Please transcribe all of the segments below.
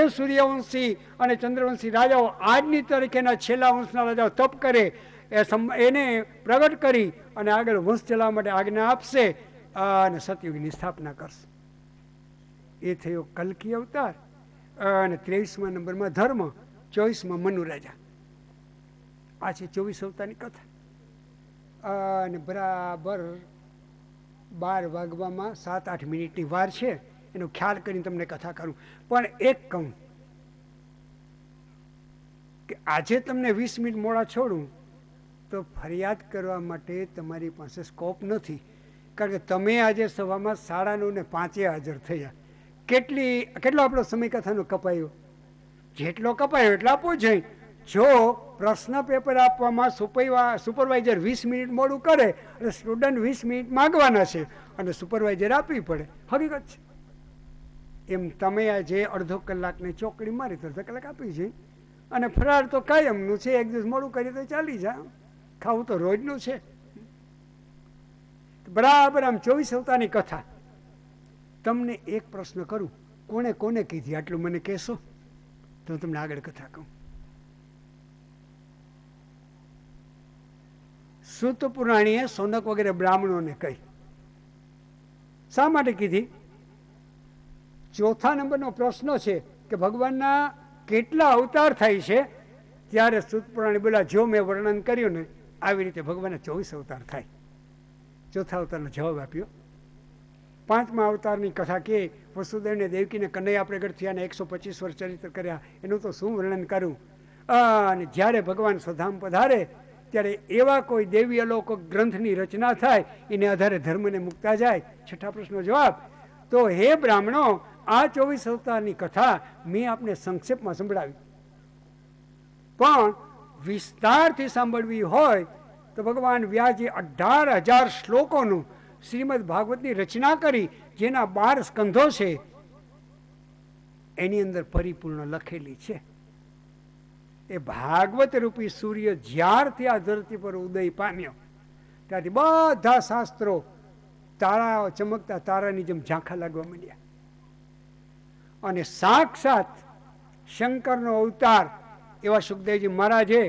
સૂર્યવંશી અને ચંદ્રવંશી રાજાઓ આજની તારીખેના છેલ્લા વંશના રાજાઓ તપ કરે, એને પ્રગટ કરી અને આગળ વંશ ચલાવવા માટે આજ્ઞા આપશે અને સતયુગની સ્થાપના કરશે. એ થયો કલ્કી અવતાર. અને 23મા નંબરમાં ધર્મ, 24માં મનુ રાજા. આ છે 24 અવતારની કથા. અને બરાબર 12 વાગવામાં 7-8 મિનિટની વાર છે. એનો ખ્યાલ કરીને તમને કથા કરું. પણ એક કહું કે આજે તમને 20 મિનિટ મોડા છોડું તો ફરિયાદ કરવા માટે તમારી પાસે સ્કોપ નથી. કારણ કે તમે આજે સભામાં 9:30 હાજર થયા. કેટલો આપણો સમય કથાનો કપાયો? જેટલો કપાયો એટલા આપવો જોઈએ. જો પ્રશ્ન પેપર આપવામાં સુપરવાઇઝર 20 મિનિટ મોડું કરે અને સ્ટુડન્ટ 20 મિનિટ માગવાના છે અને સુપરવાઇઝર આપવી પડે, હકીકત છે. એમ તમે આજે અડધો કલાકની ચોકડી મારી તો અડધો કલાક આપી છે. અને ફરાર તો કાયમનું છે, એક દિવસ મોડું કરીએ તો ચાલી જાય. ખાવું તો રોજનું છે. બરાબર આમ 24 અવતારની કથા. તમને એક પ્રશ્ન કરું, કોને કોને કીધી આટલું મને કહેશો તો તમને આગળ કથા કહું. સૂત પુરાણીએ સોનક વગેરે બ્રાહ્મણોને કહી. શા માટે કીધી? ચોથા નંબરનો પ્રશ્ન છે કે ભગવાનના કેટલા અવતાર થાય છે? ત્યારે સૂત પુરાણી બોલ્યા, જો મેં વર્ણન કર્યું ને આવી રીતે ભગવાનના 24 અવતાર થાય. ચોથા અવતારનો જવાબ આપ્યો. 5મા અવતારની કથા કે વસુદેવને દેવકીને કનૈયા પ્રગટ થયા અને 125 વર્ષ ચરિત્ર કર્યા, એનું તો શું વર્ણન કરું. અને જ્યારે ભગવાન સ્વધામ પધારે ત્યારે એવા કોઈ દેવી અલૌકિક ગ્રંથની રચના થાય, એને આધારે ધર્મને મૂકતા જાય. છઠ્ઠા પ્રશ્નનો જવાબ. તો હે બ્રાહ્મણો, આ 24 અવતારની કથા મેં આપને સંક્ષેપમાં સંભળાવી, પણ વિસ્તારથી સાંભળવી હોય તો ભગવાન વ્યાસજી 18,000 શ્લોકોનું શ્રીમદ ભાગવતની રચના કરી, જેના 12 સ્કંધો છે, એની અંદર પરિપૂર્ણ લખેલી છે. એ ભાગવત રૂપી સૂર્ય જ્યારથી આ ધરતી પર ઉદય પામ્યો ત્યારથી બધા શાસ્ત્રો તારા ચમકતા તારાની જેમ ઝાંખા લાગવા માંડ્યા. અને સાક્ષાત શંકરનો અવતાર એવા સુખદેવજી મહારાજે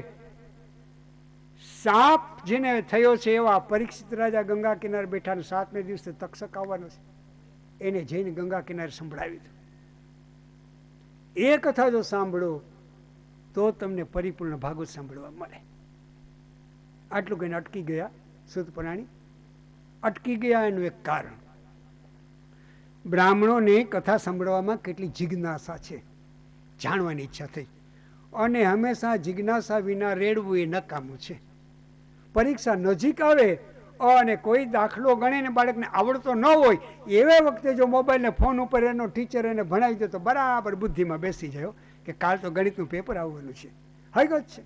સાપ જેને થયો છે એવા પરીક્ષિત રાજા ગંગા કિનારે બેઠા, 7મે દિવસે તક્ષક આવવાનો છે, એને જઈને ગંગા કિનારે સંભળાવ્યું. એ કથા જો સાંભળો તો તમને પરિપૂર્ણ ભાગવત સાંભળવા મળે. આટલું કહીને અટકી ગયા સૂત પુરાણી. અટકી ગયા એનું એક કારણ, બ્રાહ્મણોને કથા સાંભળવામાં કેટલી જિજ્ઞાસા છે, જાણવાની ઈચ્છા થઈ. અને હંમેશા જિજ્ઞાસા વિના રેડવું એ નકામું છે. પરીક્ષા નજીક આવે અને કોઈ દાખલો ગણીને બાળકને આવડતો ન હોય એવા વખતે જો મોબાઈલને ફોન ઉપર એનો ટીચર એને ભણાવી દે તો બરાબર બુદ્ધિમાં બેસી જાય કે કાલ તો ગણિતનું પેપર આવવાનું છે. હકીકત છે.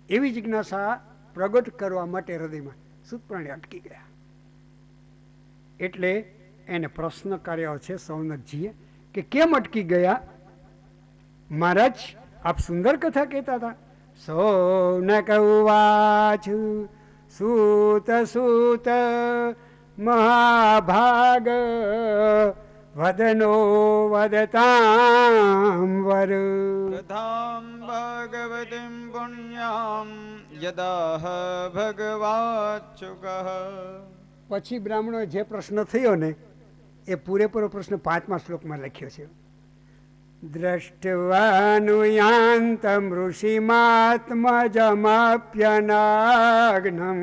એવી જિજ્ઞાસા પ્રગટ કરવા માટે હૃદયમાં સૂત પુરાણી અટકી ગયા. એટલે એને પ્રશ્ન કર્યો છે સૌનકજીએ કે કેમ અટકી ગયા? મહારાજ, આપ સુંદર કથા કહેતા હતા. સૌનક ઉવાચ સૂત સૂત મહાભાગ વદનો વદતામ વર પ્રથમ ભગવતીમ પુણ્યામ યદા ભગવાચ્યુક. પછી બ્રાહ્મણોએ જે પ્રશ્ન થયો ને એ પૂરેપૂરો પ્રશ્ન 5મા શ્લોકમાં લખ્યો છે. દ્રષ્ટવાનુયાન્તમ ઋષિમાત્મજમાપ્યનાગ્નમ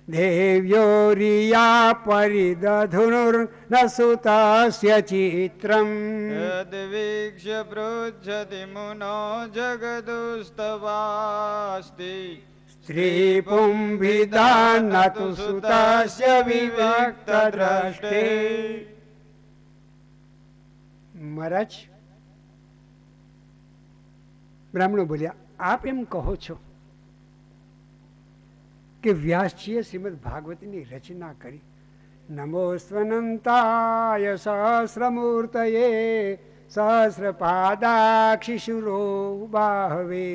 દેવ્યો રિયા પરિદધુર્ન સુતસ્ય ચિત્રમ યદ્વીક્ષ્ય પૃચ્છતિ મુનો જગદુસ્તવાસ્તિ સ્ત્રી પુંભિદાનતુ સુતસ્ય વિવિક્ત દ્રષ્ટે. મહારાજ, બ્રાહ્મણો બોલ્યા, આપ એમ કહો છો કે વ્યાસજીએ શ્રીમદ ભાગવતની રચના કરી. નમો સ્વનંતાય સહસ્રમૂર્તયે સહસ્રપાદાક્ષિશુરો બાહવે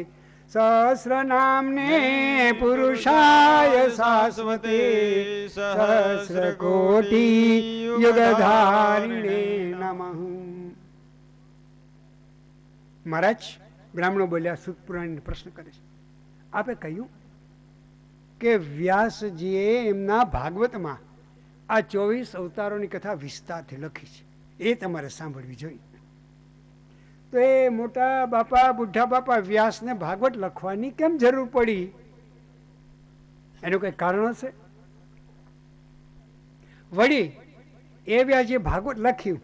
સહસ્રનામને પુરુષાય શાશ્વતે સહસ્રકોટિ યુગધારિણે નમઃ. મહારાજ બ્રાહ્મણો બોલ્યા, સૂત પુરાણીને પ્રશ્ન કરે છે. આપે કહ્યું કે વ્યાસજીએ એમના ભાગવતમાં આ 24 અવતારોની કથા વિસ્તારથી લખી છે, એ તમારે સાંભળવી જોઈએ. તો એ મોટા બાપા, બુઢા બાપા વ્યાસને ભાગવત લખવાની કેમ જરૂર પડી? એનું કઈ કારણ હશે. વળી એ વ્યાસજીએ ભાગવત લખ્યું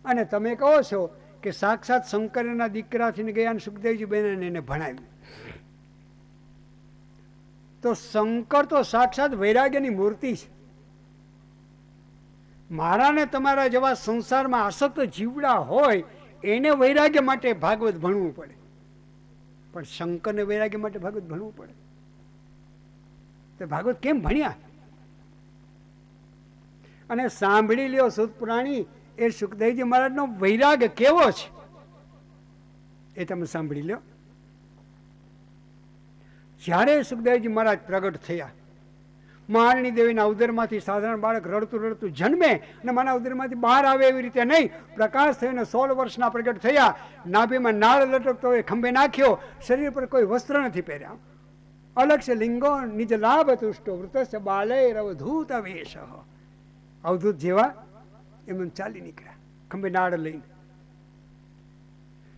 અને તમે કહો છો કે સાક્ષાત શંકરના દીકરાથી ગયા સુખદેવજી બેન એને ભણાવ્યું. તો શંકર તો સાક્ષાત વૈરાગ્યની મૂર્તિ છે. મારા ને તમારા જેવા સંસારમાં આસક્ત જીવડા હોય એને વૈરાગ્ય માટે ભાગવત ભણવું પડે, પણ શંકરને વૈરાગ્ય માટે ભાગવત ભણવું પડે. તો ભાગવત કેમ ભણ્યા? અને સાંભળી લ્યો સૂત પુરાણી, એ સુખદેવજી મહારાજનો વૈરાગ્ય કેવો છે એ તમે સાંભળી લો. જ્યારે સુખદેવજી મહારાજ પ્રગટ થયા, મહારાણી દેવીના ઉદરમાંથી સાધારણ બાળક રડતું રડતું જન્મે અને માના ઉદરમાંથી બહાર આવે એવી રીતે નહીં, પ્રકાશ થઈને 16 વર્ષના પ્રગટ થયા. નાભીમાં નાળ લટકતો હોય, ખંભે નાખ્યો, શરીર પર કોઈ વસ્ત્ર નથી પહેર્યા, અલગ છે લિંગો નિજ લાભ તુષ્ટો વૃતસ્ય બાલે રવધૂત વેશ. અવધૂત જેવા એમ ચાલી નીકળ્યા ખંભે નાળ લઈને.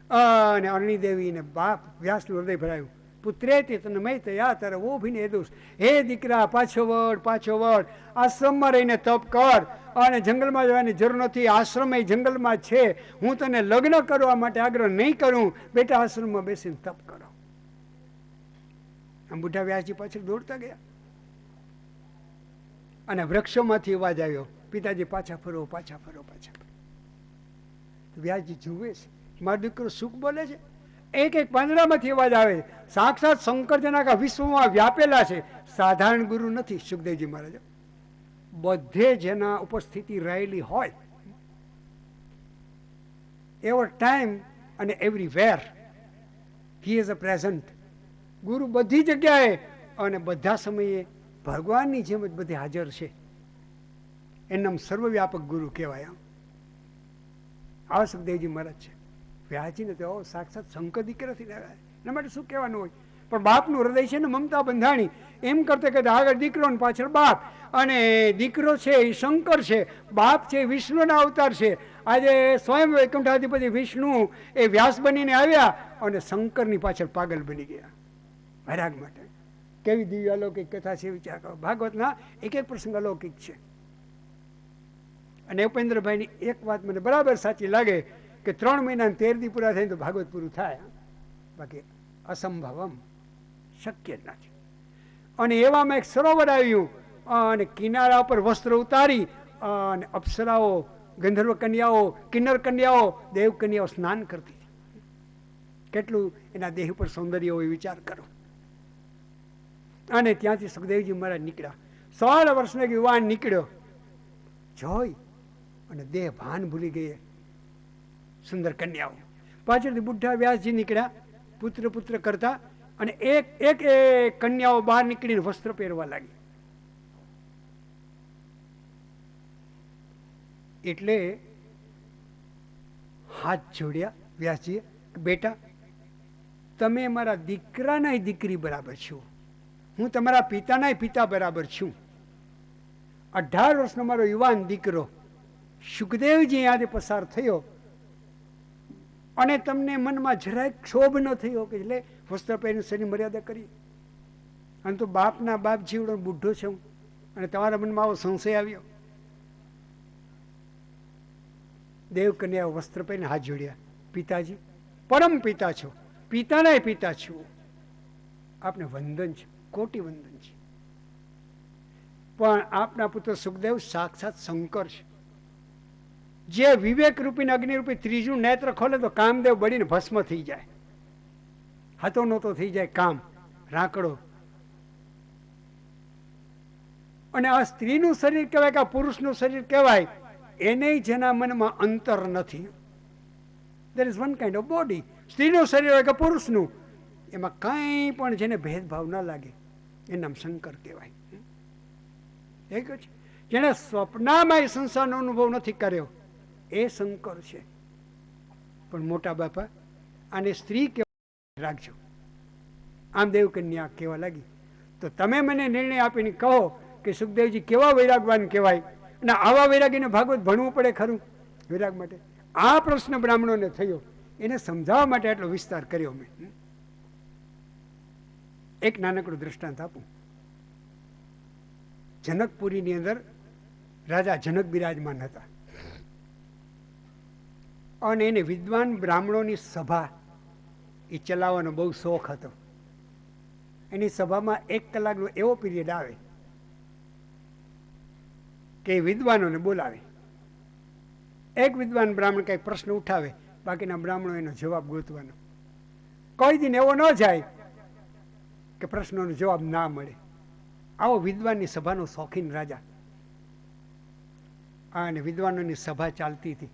અને અરણી દેવીને બાપ વ્યાસનું હૃદય ભરાયું. પુત્રેતી તને મય તયા તારે ઓ ભીને દોષ, હે દીકરા પાછો વળ, આશ્રમમાં રહીને તપ કર, અને જંગલમાં જવાની જરૂર નથી, આશ્રમ એ જંગલમાં છે. હું તને લગ્ન કરવા માટે આગ્રહ નહીં કરું, બેટા આશ્રમમાં બેસીને તપ કરો. આમ બુઢા વ્યાસજી પાછળ દોડતા ગયા અને વૃક્ષોમાંથી અવાજ આવ્યો, પિતાજી પાછા ફરો, પાછા ફરો, પાછા ફરો. વ્યાસજી જુએ છે, મારો દીકરો સુખ બોલે છે. એક એક પાંદડામાંથી અવાજ આવે. સાક્ષાત શંકરજીના વિશ્વમાં વ્યાપેલા છે, સાધારણ ગુરુ નથી સુખદેવજી મહારાજ. બધે જેના ઉપસ્થિતિ રહેલી હોય, એવર ટાઈમ અને everywhere he is a present. ગુરુ બધી જગ્યાએ અને બધા સમયે ભગવાનની જેમ જ બધે હાજર છે. એનું સર્વવ્યાપક ગુરુ કહેવાય. આવા સુખદેવજી મહારાજ છે. વ્યાસજીને તો સાક્ષાત શંકર દીકરાથી આવ્યા, એના માટે શું કહેવાનું હોય. પણ બાપનું હૃદય છે ને મમતા બંધાણી. એમ કરતા કરતા આગળ દીકરો ને પાછળ બાપ, અને દીકરો છે એ શંકર છે, બાપ છે વિષ્ણુના અવતાર છે. આજે સ્વયં વૈકુંઠાધિપતિ વિષ્ણુ એ વ્યાસ બનીને આવ્યા અને શંકરની પાછળ પાગલ બની ગયા વૈરાગ માટે. કેવી દિવ્ય અલૌકિક કથા છે, વિચાર કરો. ભાગવતના એક એક પ્રસંગ અલૌકિક છે. અને ઉપેન્દ્રભાઈની એક વાત મને બરાબર સાચી લાગે કે 3 મહિના 13 દી પૂરા થાય તો ભાગવત પૂરું થાય, બાકી અસંભવમ, શક્ય જ નથી. અને એવામાં એક સરોવર આવ્યું અને કિનારા પર વસ્ત્ર ઉતારી અને અપ્સરાઓ, ગંધર્વ કન્યાઓ, કિન્નર કન્યાઓ, દેવ કન્યાઓ સ્નાન કરતી હતી. કેટલું એના દેહ ઉપર સૌંદર્ય હોય વિચાર કરો. અને ત્યાંથી સુખદેવજી મહારાજ નીકળ્યા. 16 વર્ષનો એક યુવાન નીકળ્યો, જોઈ અને દેહ ભાન ભૂલી ગઈ સુંદર કન્યાઓ. પાછળથી બુઢા વ્યાસજી નીકળ્યા પુત્ર પુત્ર કરતા, અને એક એક કન્યાઓ બહાર નીકળીને વસ્ત્ર પહેરવા લાગી. એટલે હાથ જોડ્યા વ્યાસજીએ, બેટા તમે મારા દીકરાના દીકરી બરાબર છો, હું તમારા પિતાના પિતા બરાબર છું. 18 વર્ષનો મારો યુવાન દીકરો સુખદેવજી અહીંયાથી પસાર થયો અને તમને મનમાં જરાય ક્ષોભ ન થયો કે એટલે વસ્ત્ર પહેરીને શરીર મર્યાદા કરી. અને તો બાપના બાપ જીવડો બુઢો છું અને તમારા મનમાં આવો સંશય આવ્યો. દેવ કન્યા વસ્ત્ર પહેરીને હાથ જોડ્યા, પિતાજી પરમ પિતા છો, પિતાના પિતા છો, આપને વંદન છે, કોટી વંદન છે. પણ આપના પુત્ર સુખદેવ સાક્ષાત શંકર છે. જે વિવેક રૂપી અગ્નિ રૂપી ત્રીજું નેત્ર ખોલે તો કામદેવ બળીને ભસ્મ થઈ જાય, હતો નહોતો થઈ જાય કામ, રાકડો. અને આ સ્ત્રીનું શરીર કહેવાય કે આ પુરુષનું શરીર કહેવાય, એને જેના મનમાં અંતર નથી. There is one kind of body. સ્ત્રીનું શરીર હોય કે પુરુષનું, એમાં કંઈ પણ જેને ભેદભાવ ન લાગે એ નામ શંકર કહેવાય. એક જ જેને સ્વપ્નમાં સંસારનો અનુભવ નથી કર્યો એ શંકર છે. પણ મોટા બાપા આને સ્ત્રી કેવા રાખજો. આમ દેવકન્યા કહેવા લાગી. તો તમે મને નિર્ણય આપીને કહો કે સુખદેવજી કેવા વૈરાગવાન કહેવાય અને આવા વૈરાગીને ભાગવત ભણવું પડે ખરું વૈરાગ માટે? આ પ્રશ્ન બ્રાહ્મણોને થયો. એને સમજાવવા માટે આટલો વિસ્તાર કર્યો મેં. એક નાનકડું દ્રષ્ટાંત આપું. જનકપુરીની અંદર રાજા જનક બિરાજમાન હતા અને એને વિદ્વાન બ્રાહ્મણોની સભા એ ચલાવવાનો બહુ શોખ હતો. એની સભામાં 1 કલાકનો એવો પીરિયડ આવે કે વિદ્વાનોને બોલાવે. એક વિદ્વાન બ્રાહ્મણ કંઈક પ્રશ્ન ઉઠાવે, બાકીના બ્રાહ્મણો એનો જવાબ ગોતવાનો. કોઈ દિન એવો ન જાય કે પ્રશ્નોનો જવાબ ના મળે. આવો વિદ્વાનની સભાનો શોખીન રાજા. અને વિદ્વાનોની સભા ચાલતી હતી.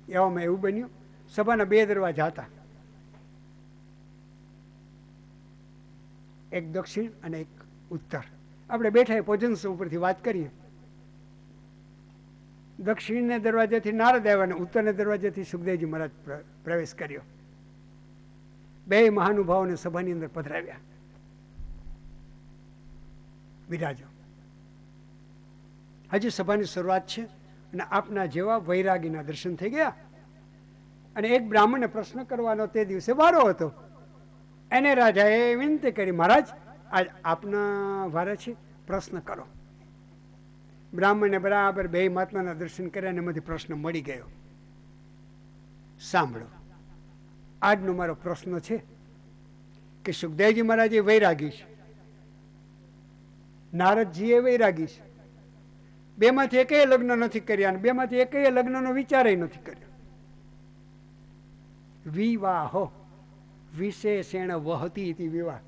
એવામાં એવું બન્યું, સભાના 2 દરવાજા હતા, એક દક્ષિણ અને એક ઉત્તર. આપણે બેઠા એ ભોજન ઉપરથી વાત કરીએ. દક્ષિણને દરવાજેથી નારદ આવ્યા અને ઉત્તરને દરવાજેથી સુખદેવજી મહારાજ પ્રવેશ કર્યો. 2 મહાનુભાવોને સભાની અંદર પધરાવ્યા. વિરાજો, હજી સભાની શરૂઆત છે અને આપના જેવા વૈરાગીના દર્શન થઈ ગયા. અને એક બ્રાહ્મણને પ્રશ્ન કરવાનો તે દિવસે વારો હતો. એને રાજાએ વિનંતી કરી, મહારાજ આજ આપના વારે છે, પ્રશ્ન કરો. બ્રાહ્મણે બરાબર 2 મહાત્માના દર્શન કર્યા અને એમાંથી પ્રશ્ન મળી ગયો. સાંભળો, આજનો મારો પ્રશ્ન છે કે સુખદેવજી મહારાજ એ વૈરાગી છે, નારદજી એ વૈરાગી છે. 2માંથી એકેય લગ્ન નથી કર્યા અને 2માંથી એકેય લગ્નનો વિચાર નથી કર્યો. વિવાહો વિશેષેણ વહતી હતી. વિવાહ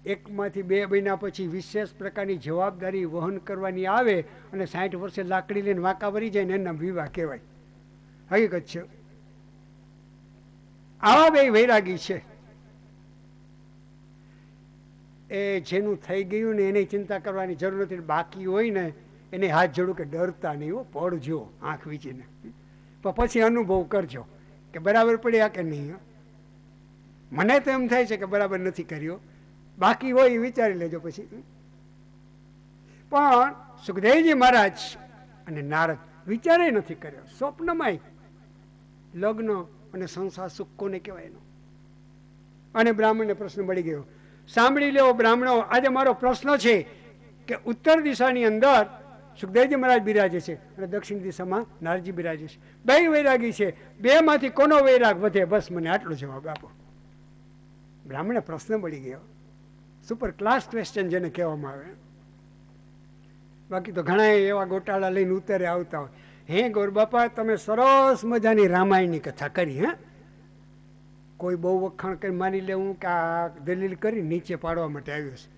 એકમાંથી 2 બન્યા પછી વિશેષ પ્રકારની જવાબદારી વહન કરવાની આવે અને 60 વર્ષે લાકડી લઈને વાંકા વળી જાય ને એના વિવાહ કહેવાય. હકીકત છે. આવા 2 વૈરાગી છે. એ જેનું થઈ ગયું ને એને ચિંતા કરવાની જરૂર નથી. બાકી હોય ને એને હાથ જોડું કે ડરતા નહીં હો, પડજો આંખ વીચીને, પણ પછી અનુભવ કરજો કે બરાબર પડ્યા કે નહીં. મને તો એમ થાય છે કે બરાબર નથી કર્યો. બાકી હોય એ વિચારી લેજો પછી. પણ સુખદેવજી મહારાજ અને નારદ વિચારે નથી કર્યો. સ્વપ્નમાંય લગ્ન અને સંસાર સુખ કોને કહેવાય એનો. અને બ્રાહ્મણને પ્રશ્ન મળી ગયો. સાંભળી લેવો બ્રાહ્મણો, આજે મારો પ્રશ્ન છે કે ઉત્તર દિશાની અંદર સુખદેવજી મહારાજ બિરાજે છે અને દક્ષિણ દિશામાં નારદજી બિરાજે છે. 2 વૈરાગી છે, 2માંથી કોનો વૈરાગ વધે? બસ મને આટલો જવાબ આપો. બ્રાહ્મણે પ્રશ્ન મળી ગયો. સુપર ક્લાસ ક્વેશ્ચન જેને કહેવામાં આવે. બાકી તો ઘણા એવા ગોટાળા લઈને ઉત્તરે આવતા હોય. હે ગોર બાપા, તમે સરસ મજાની રામાયણની કથા કરી. હે, કોઈ બહુ વખાણ કરી માની લેવું કે આ દલીલ કરી નીચે પાડવા માટે આવ્યો છે.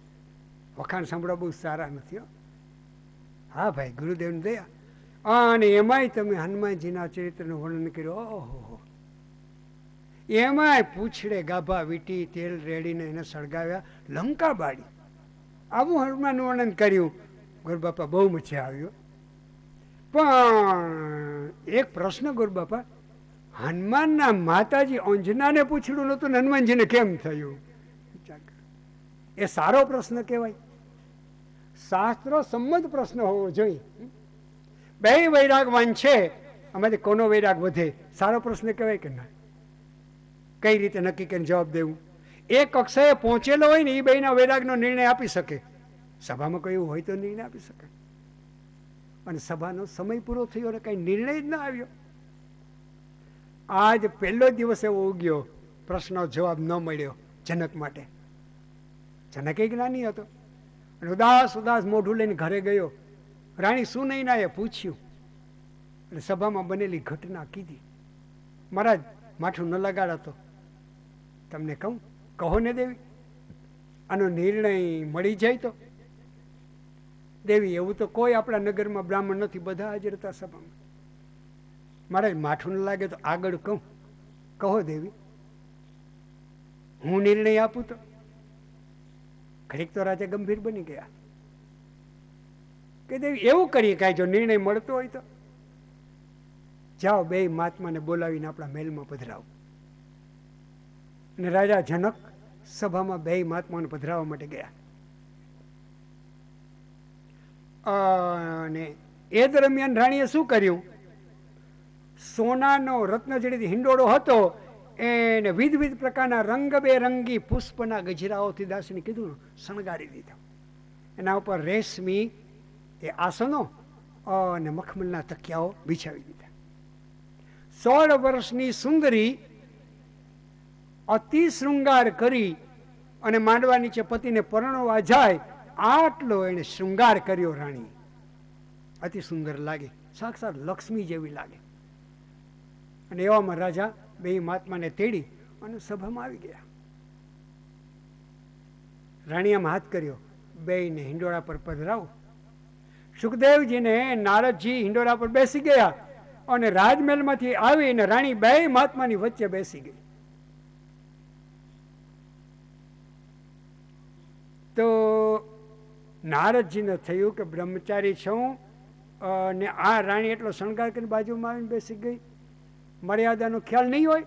વખાણ સાંભળવા બહુ સારા નથી. હા ભાઈ, ગુરુદેવની દયા. અને એમાંય તમે હનુમાનજીના ચરિત્રનું વર્ણન કર્યું. ઓહો, એમાંય પૂછડે ગાભા વીટી તેલ રેડીને એને સળગાવ્યા, લંકા બાળી. આવું હનુમાનનું વર્ણન કર્યું. ગોરબાપા બહુ મજા આવ્યો. પણ એક પ્રશ્ન ગોરબાપા, હનુમાનના માતાજી અંજનાને પૂછડું નહોતું ને હનુમાનજીને કેમ થયું? એ સારો પ્રશ્ન કહેવાય. શાસ્ત્ર સંમત પ્રશ્ન હોવો જોઈએ. 2 વૈરાગવાન છે, આમાંથી કોનો વૈરાગ વધે? સારો પ્રશ્ન કહેવાય કે ના? કઈ રીતે નક્કી કરીને જવાબ દેવું? એ કક્ષાએ પહોંચેલો હોય ને એ 2ના વૈરાગનો નિર્ણય આપી શકે. સભામાં કોઈ એવું હોય તો નિર્ણય આપી શકે. અને સભાનો સમય પૂરો થયો અને કઈ નિર્ણય જ ના આવ્યો. આજ પહેલો દિવસ એવો ઉગ્યો, પ્રશ્નનો જવાબ ન મળ્યો જનક માટે. જનક એ જ્ઞાની હતો અને ઉદાસ ઉદાસ મોઢું લઈને ઘરે ગયો. રાણી સુનૈનાએ પૂછ્યું અને સભામાં બનેલી ઘટના કીધી. મહારાજ, માઠું ન લગાડતો. તમને કહું? કહો ને દેવી, આનો નિર્ણય મળી જાય તો. દેવી, એવું તો કોઈ આપણા નગરમાં બ્રાહ્મણ નથી, બધા હાજર હતા સભામાં. મહારાજ, માઠું ન લાગે તો આગળ કહું? કહો દેવી, હું નિર્ણય આપું તો. ઘડીક તો રાજા ગંભીર બની ગયા કે દેવી એવું કરીએ કાંઈ જો નિર્ણય મળતો હોય તો. જાઓ બે મહાત્માને બોલાવીને આપણા મહેલમાં પધરાવો. અને રાજા જનક સભામાં બે મહાત્માને પધરાવવા માટે ગયા. અને એ દરમિયાન રાણીએ શું કર્યું? સોનાનો રત્નજડિત હિંડોળો હતો, એને વિવિધ પ્રકારના રંગબેરંગી પુષ્પના ગજરાઓથી દાસીને કીધું શણગારી દીધો. એના ઉપર રેશમી એ આસનો અને મખમલના તકિયાઓ બિછાવી દીધા. 16 વર્ષની સુંદરી અતિ શૃંગાર કરી અને માંડવા નીચે પતિને પરણવા જાય આટલો એને શૃંગાર કર્યો. રાણી અતિ સુંદર લાગે, સાક્ષાત લક્ષ્મી જેવી લાગે. અને એવામાં રાજા બે મહાત્માને તેડી અને સભામાં આવી ગયા. રાણીએ આમ હાથ કર્યો, બેયને હિંડોળા પર પધરાવો. સુખદેવજીને નારદજી હિંડોળા પર બેસી ગયા અને રાજમહેલમાંથી આવીને રાણી બે મહાત્માની વચ્ચે બેસી ગઈ. તો નારદજીને થયું કે બ્રહ્મચારી છું અને આ રાણી એટલો શણગાર કરીને બાજુમાં આવીને બેસી ગઈ, મર્યાદાનો ખ્યાલ નહીં હોય.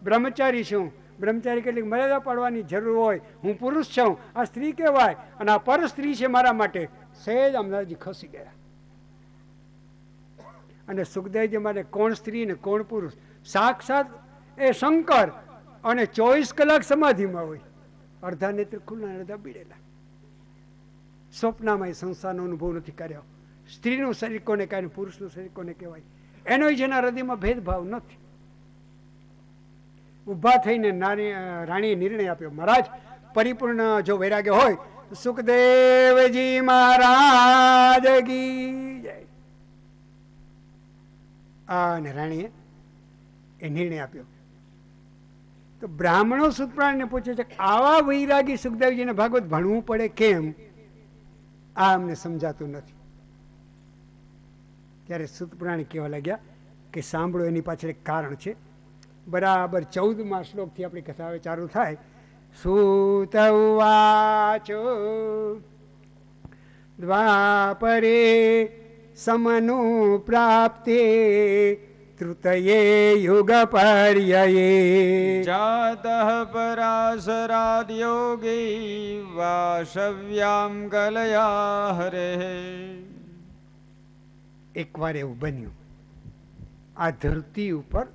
બ્રહ્મચારી છું, બ્રહ્મચારી કેટલીક મર્યાદા પાડવાની જરૂર હોય. હું પુરુષ છું, આ સ્ત્રી કહેવાય અને આ પર સ્ત્રી છે મારા માટે. સહેજ અમદાજી ખસી ગયા. અને સુખદેવજી માટે કોણ સ્ત્રી ને કોણ પુરુષ? સાક્ષાત એ શંકર અને 24 કલાક સમાધિમાં હોય. અડધા નેત્ર ખુલ્લા, અડધા બીડેલા. સ્વપ્નમાં એ સંસારનો અનુભવ નથી કર્યો. સ્ત્રીનું શરીર કોને કહેવાય, પુરુષનું શરીર કોને કહેવાય, એનો જેના હૃદયમાં ભેદભાવ નથી. ઊભા થઈને રાણીએ નિર્ણય આપ્યો, મહારાજ પરિપૂર્ણ જો વૈરાગ્ય હોય તો સુખદેવજી મહારાજ કી જય. અને રાણીએ એ નિર્ણય આપ્યો. તો બ્રાહ્મણો સુતપ્રાણીને પૂછે છે આવા વૈરાગી સુખદેવજીને ભાગવત ભણવું પડે કેમ? આ અમને સમજાતું નથી. ત્યારે સુતપ્રાણી કહેવા લાગ્યા કે સાંભળો, એની પાછળ એક કારણ છે. બરાબર 14મા શ્લોકથી આપણી કથા હવે ચાલુ થાય. સૂત ઉવાચો દ્વાપરે સમનુ પ્રાપ્તે તૃતયે યુગ પર્યયે જાતઃ પરાશરાદ યોગી વાશવ્યામ કલયા હરેઃ. એકવાર એવું બન્યું, આ ધરતી ઉપર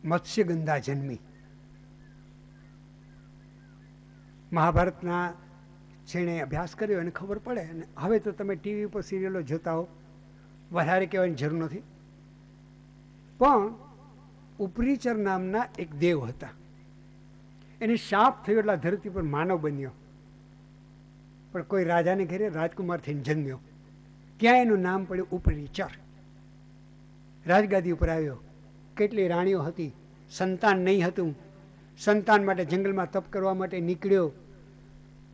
મત્સ્યગંધા જન્મી. મહાભારતના જેણે અભ્યાસ કર્યો એને ખબર પડે. અને હવે તો તમે ટીવી ઉપર સિરિયલો જોતા હો, વધારે કહેવાની જરૂર નથી. પણ ઉપરીચર નામના એક દેવ હતા, એને શાપ થયો એટલે ધરતી પર માનવ બન્યો. પણ કોઈ રાજાને ઘરે રાજકુમાર થઈને જન્મ્યો, ત્યાં એનું નામ પડ્યું ઉપરીચર. રાજગાદી ઉપર આવ્યો. કેટલી રાણીઓ હતી, સંતાન નહીં હતું. સંતાન માટે જંગલમાં તપ કરવા માટે નીકળ્યો.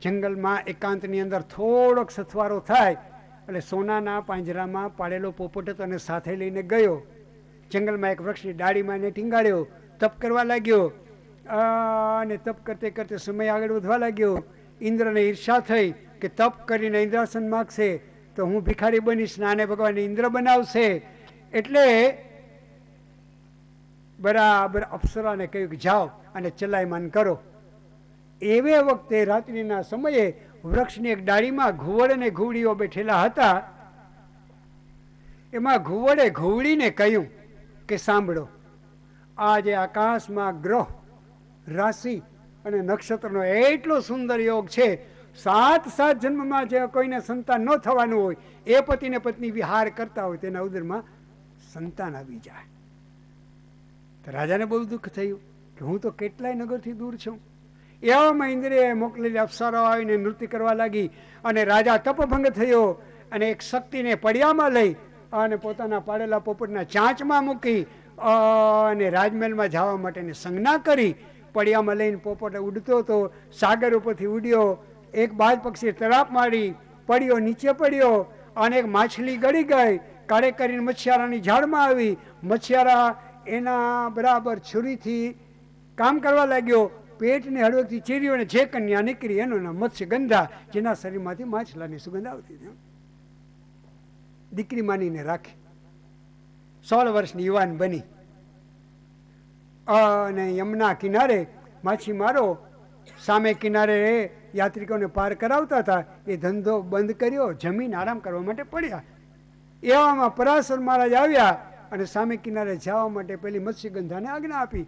જંગલમાં એકાંતની અંદર થોડોક સથવારો થાય એટલે સોનાના પાંજરામાં પાડેલો પોપટ હતો અને સાથે લઈને ગયો. જંગલમાં એક વૃક્ષની ડાળીમાં એને ટીંગાડ્યો. તપ કરવા લાગ્યો અને તપ કરતે કરતે સમય આગળ વધવા લાગ્યો. ઇન્દ્રને ઈર્ષા થઈ કે તપ કરીને ઇન્દ્રાસન માગશે તો હું ભિખારી બનીશ, નાને ભગવાન ઇન્દ્ર બનાવશે. એટલે બરાબર અપ્સરાને કહ્યું કે જાઓ અને ચલાયમાન કરો. એવે વખતે રાત્રિના સમયે વૃક્ષની એક ડાળીમાં ઘુવડ અને ઘુવડીઓ બેઠેલા હતા. એમાં ઘુવડે ઘુવડીને કહ્યું કે સાંભળો, આજે આકાશમાં ગ્રહ, રાશિ અને નક્ષત્રનો એટલો સુંદર યોગ છે. 7 જન્મમાં જે કોઈને સંતાન ન થવાનું હોય, એ પતિને પત્ની વિહાર કરતા હોય, તેના ઉદરમાં સંતાન આવી જાય. તો રાજાને બહુ દુઃખ થયું કે હું તો કેટલાય નગરથી દૂર છું. એવામાં ઇન્દ્રિએ મોકલેલી અપ્સરાઓ આવીને નૃત્ય કરવા લાગી અને રાજા તપભંગ થયો અને એક શક્તિને પડિયામાં લઈ અને પોતાના પાડેલા પોપટના ચાંચમાં મૂકી અને રાજમહેલમાં જવા માટેની સંજ્ઞા કરી. પડિયામાં લઈને પોપટ ઉડતો હતો, સાગર ઉપરથી ઉડ્યો. એક બાજ પક્ષી તરાપ મારી પડ્યો, નીચે પડ્યો અને એક માછલી ગળી ગઈ. કાળે કરીને મચ્છિયારાની ઝાડમાં આવી. મચ્છિયારા એના બરાબર છુરીથી કામ કરવા લાગ્યો. પેટને હળવેકથી ચીર્યો અને જે કન્યા નીકળી એનું નામ મત્સ્યગંધા, જેના શરીરમાંથી માછલાની સુગંધ આવતી હતી. દીકરી માનીને રાખી. 16 વર્ષની યુવાન બની અને યમુના કિનારે માછીમારો સામે કિનારે યાત્રિકોને પાર કરાવતા હતા. એ ધંધો બંધ કર્યો, જમીન આરામ કરવા માટે પડ્યા. એવામાં પરાશર મહારાજ આવ્યા અને સામે કિનારે જવા માટે પેલી મત્સ્યગંધાને આજ્ઞા આપી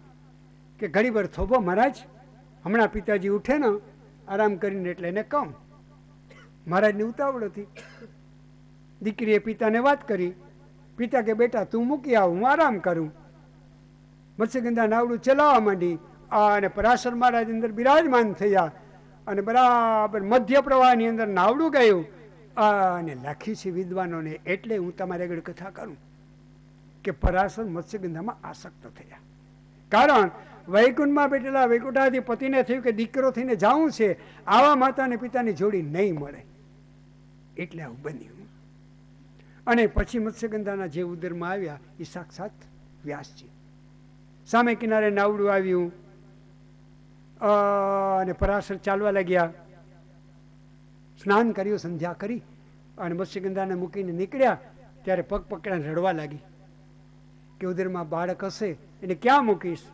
કે ઘડીભર થોભો મહારાજ, હમણાં પિતાજી ઉઠે ને આરામ કરીને એટલે એને કહું. મહારાજની ઉતાવળ હતી. દીકરીએ પિતાને વાત કરી. પિતા કે બેટા તું મૂકી આવ, હું આરામ કરું. મત્સ્યગંધા નાવડું ચલાવવા માંડી અને પરાશર મહારાજ અંદર બિરાજમાન થયા અને બરાબર મધ્ય પ્રવાહની અંદર નાવડું ગયું. અને લખ્યું છે વિદ્વાનોને, એટલે હું તમારી આગળ કથા કરું કે પરાશર મત્સ્યગંધામાં આસક્ત થયા. કારણ વૈકુંઠમાં બેઠેલા વૈકુંઠાધિપતિને થયું કે દીકરો થઈને જાવું છે, આવા માતાને પિતાની જોડી નહીં મળે, એટલે આવું બન્યું. અને પછી મત્સ્યગંધાના જે ઉદરમાં આવ્યા એ સાક્ષાત વ્યાસજી. સામે કિનારે નાવડું આવ્યું અને પરાશર ચાલવા લાગ્યા. સ્નાન કર્યું, સંધ્યા કરી અને મત્સ્યગંધાને મૂકીને નીકળ્યા ત્યારે પગ પકડીને રડવા લાગી કે ઉદરમાં બાળક હશે એને ક્યાં મૂકીશ?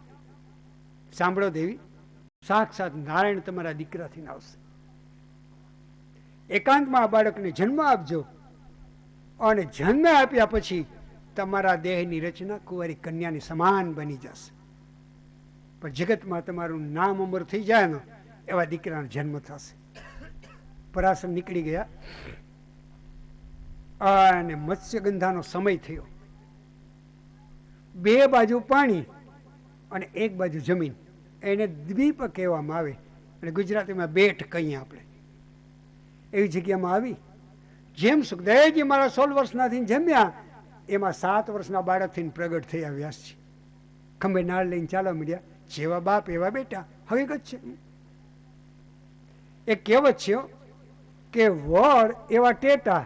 સાંભળો દેવી, સાક્ષાત નારાયણ તમારા દીકરાથી આવશે. એકાંતમાં આ બાળકને જન્મ આપજો અને જન્મ આપ્યા પછી તમારા દેહની રચના કુંવારી કન્યાની સમાન બની જશે. પણ જગતમાં તમારું નામ અમર થઈ જાય ને એવા દીકરાનો જન્મ થશે. પરાશર નીકળી ગયા અને મત્સ્યગંધાનો સમય થયો. 2 બાજુ પાણી અને 1 બાજુ જમીન, એને દ્વીપ કહેવામાં આવે અને ગુજરાતીમાં બેટ કહીએ આપણે. એવી જગ્યામાં આવી. જેમ સુખદેવજી મારા 16 વર્ષના થઈને જમ્યા, એમાં 7 વર્ષના બાળકથી પ્રગટ થયા વ્યાસજી. ખંભે નાળ લઈને ચાલવા માંડ્યા. જેવા બાપ એવા બેટા. હકીકત છે. એક કહેવત છે કે વડ એવા ટેટા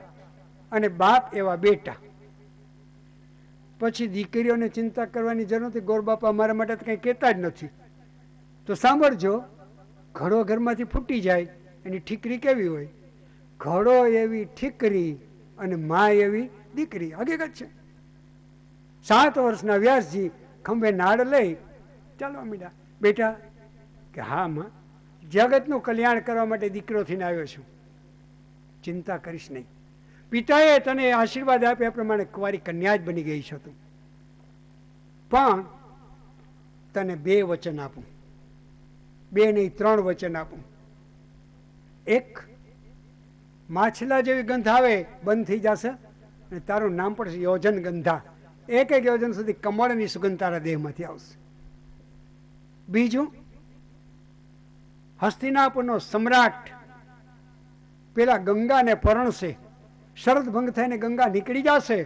અને બાપ એવા બેટા. પછી દીકરીઓને ચિંતા કરવાની જરૂર નથી. ગોર બાપા મારા માટે તો કંઈ કહેતા જ નથી. તો સાંભળજો, ઘડો ઘરમાંથી ફૂટી જાય એની ઠીકરી કેવી હોય? ઘડો એવી ઠીકરી અને મા એવી દીકરી. હકીકત છે. 7 વર્ષના વ્યાસજી ખંભે નાળ લઈ ચાલવા માંડ્યા. બેટા કે હા માં, જગતનું કલ્યાણ કરવા માટે દીકરો થઈને આવ્યો છું, ચિંતા કરીશ નહીં. પિતાએ તને આશીર્વાદ આપ્યા પ્રમાણે કુંવારી કન્યા જ બની ગઈ છે તું. પણ તને 2 વચન આપું, 2 નહીં 3 વચન આપું. એક, માછલા જેવી ગંધ આવે બંધ થઈ જશે અને તારું નામ પડશે યોજન ગંધા. 1 યોજન સુધી કમળની સુગંધ તારા દેહમાંથી આવશે. બીજું, હસ્તિનાપુરનો સમ્રાટ પેલા ગંગાને પરણશે, શરદ ભંગ થઈને ગંગા નીકળી જશે,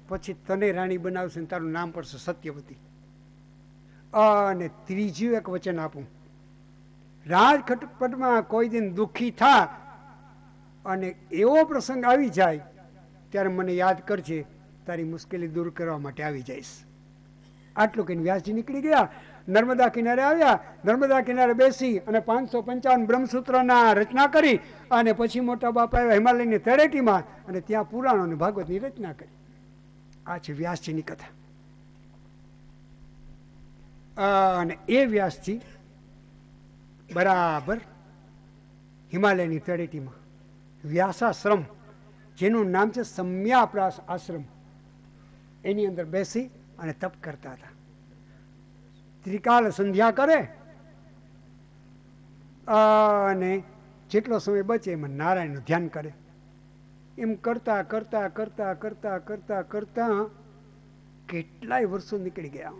પછી તને રાણી બનાવશે ને તારું નામ પડશે સત્યવતી. અને ત્રીજું એક વચન આપું, રાજખટપટમાં કોઈ દિન દુઃખી થા અને એવો પ્રસંગ આવી જાય ત્યારે મને યાદ કરજે, તારી મુશ્કેલી દૂર કરવા માટે આવી જઈશ. આટલું કહીને વ્યાસજી નીકળી ગયા. નર્મદા કિનારે આવ્યા. નર્મદા કિનારે બેસી અને 555 બ્રહ્મસૂત્રના રચના કરી અને પછી મોટા બાપા આવ્યા હિમાલયની તળેટીમાં અને ત્યાં પુરાણો અને ભાગવતની રચના કરી. આ છે વ્યાસજીની કથા. અને એ વ્યાસજી બરાબર હિમાલયની તળેટીમાં વ્યાસાશ્રમ, જેનું નામ છે સમ્યાપ્રાસ આશ્રમ, એની અંદર બેસી અને તપ કરતા હતા. ત્રિકાલ સંધ્યા કરે અને જેટલો સમય બચે એમાં નારાયણનું ધ્યાન કરે. એમ કરતા કરતા કરતા કરતા કરતા કરતા કેટલાય વર્ષો નીકળી ગયા.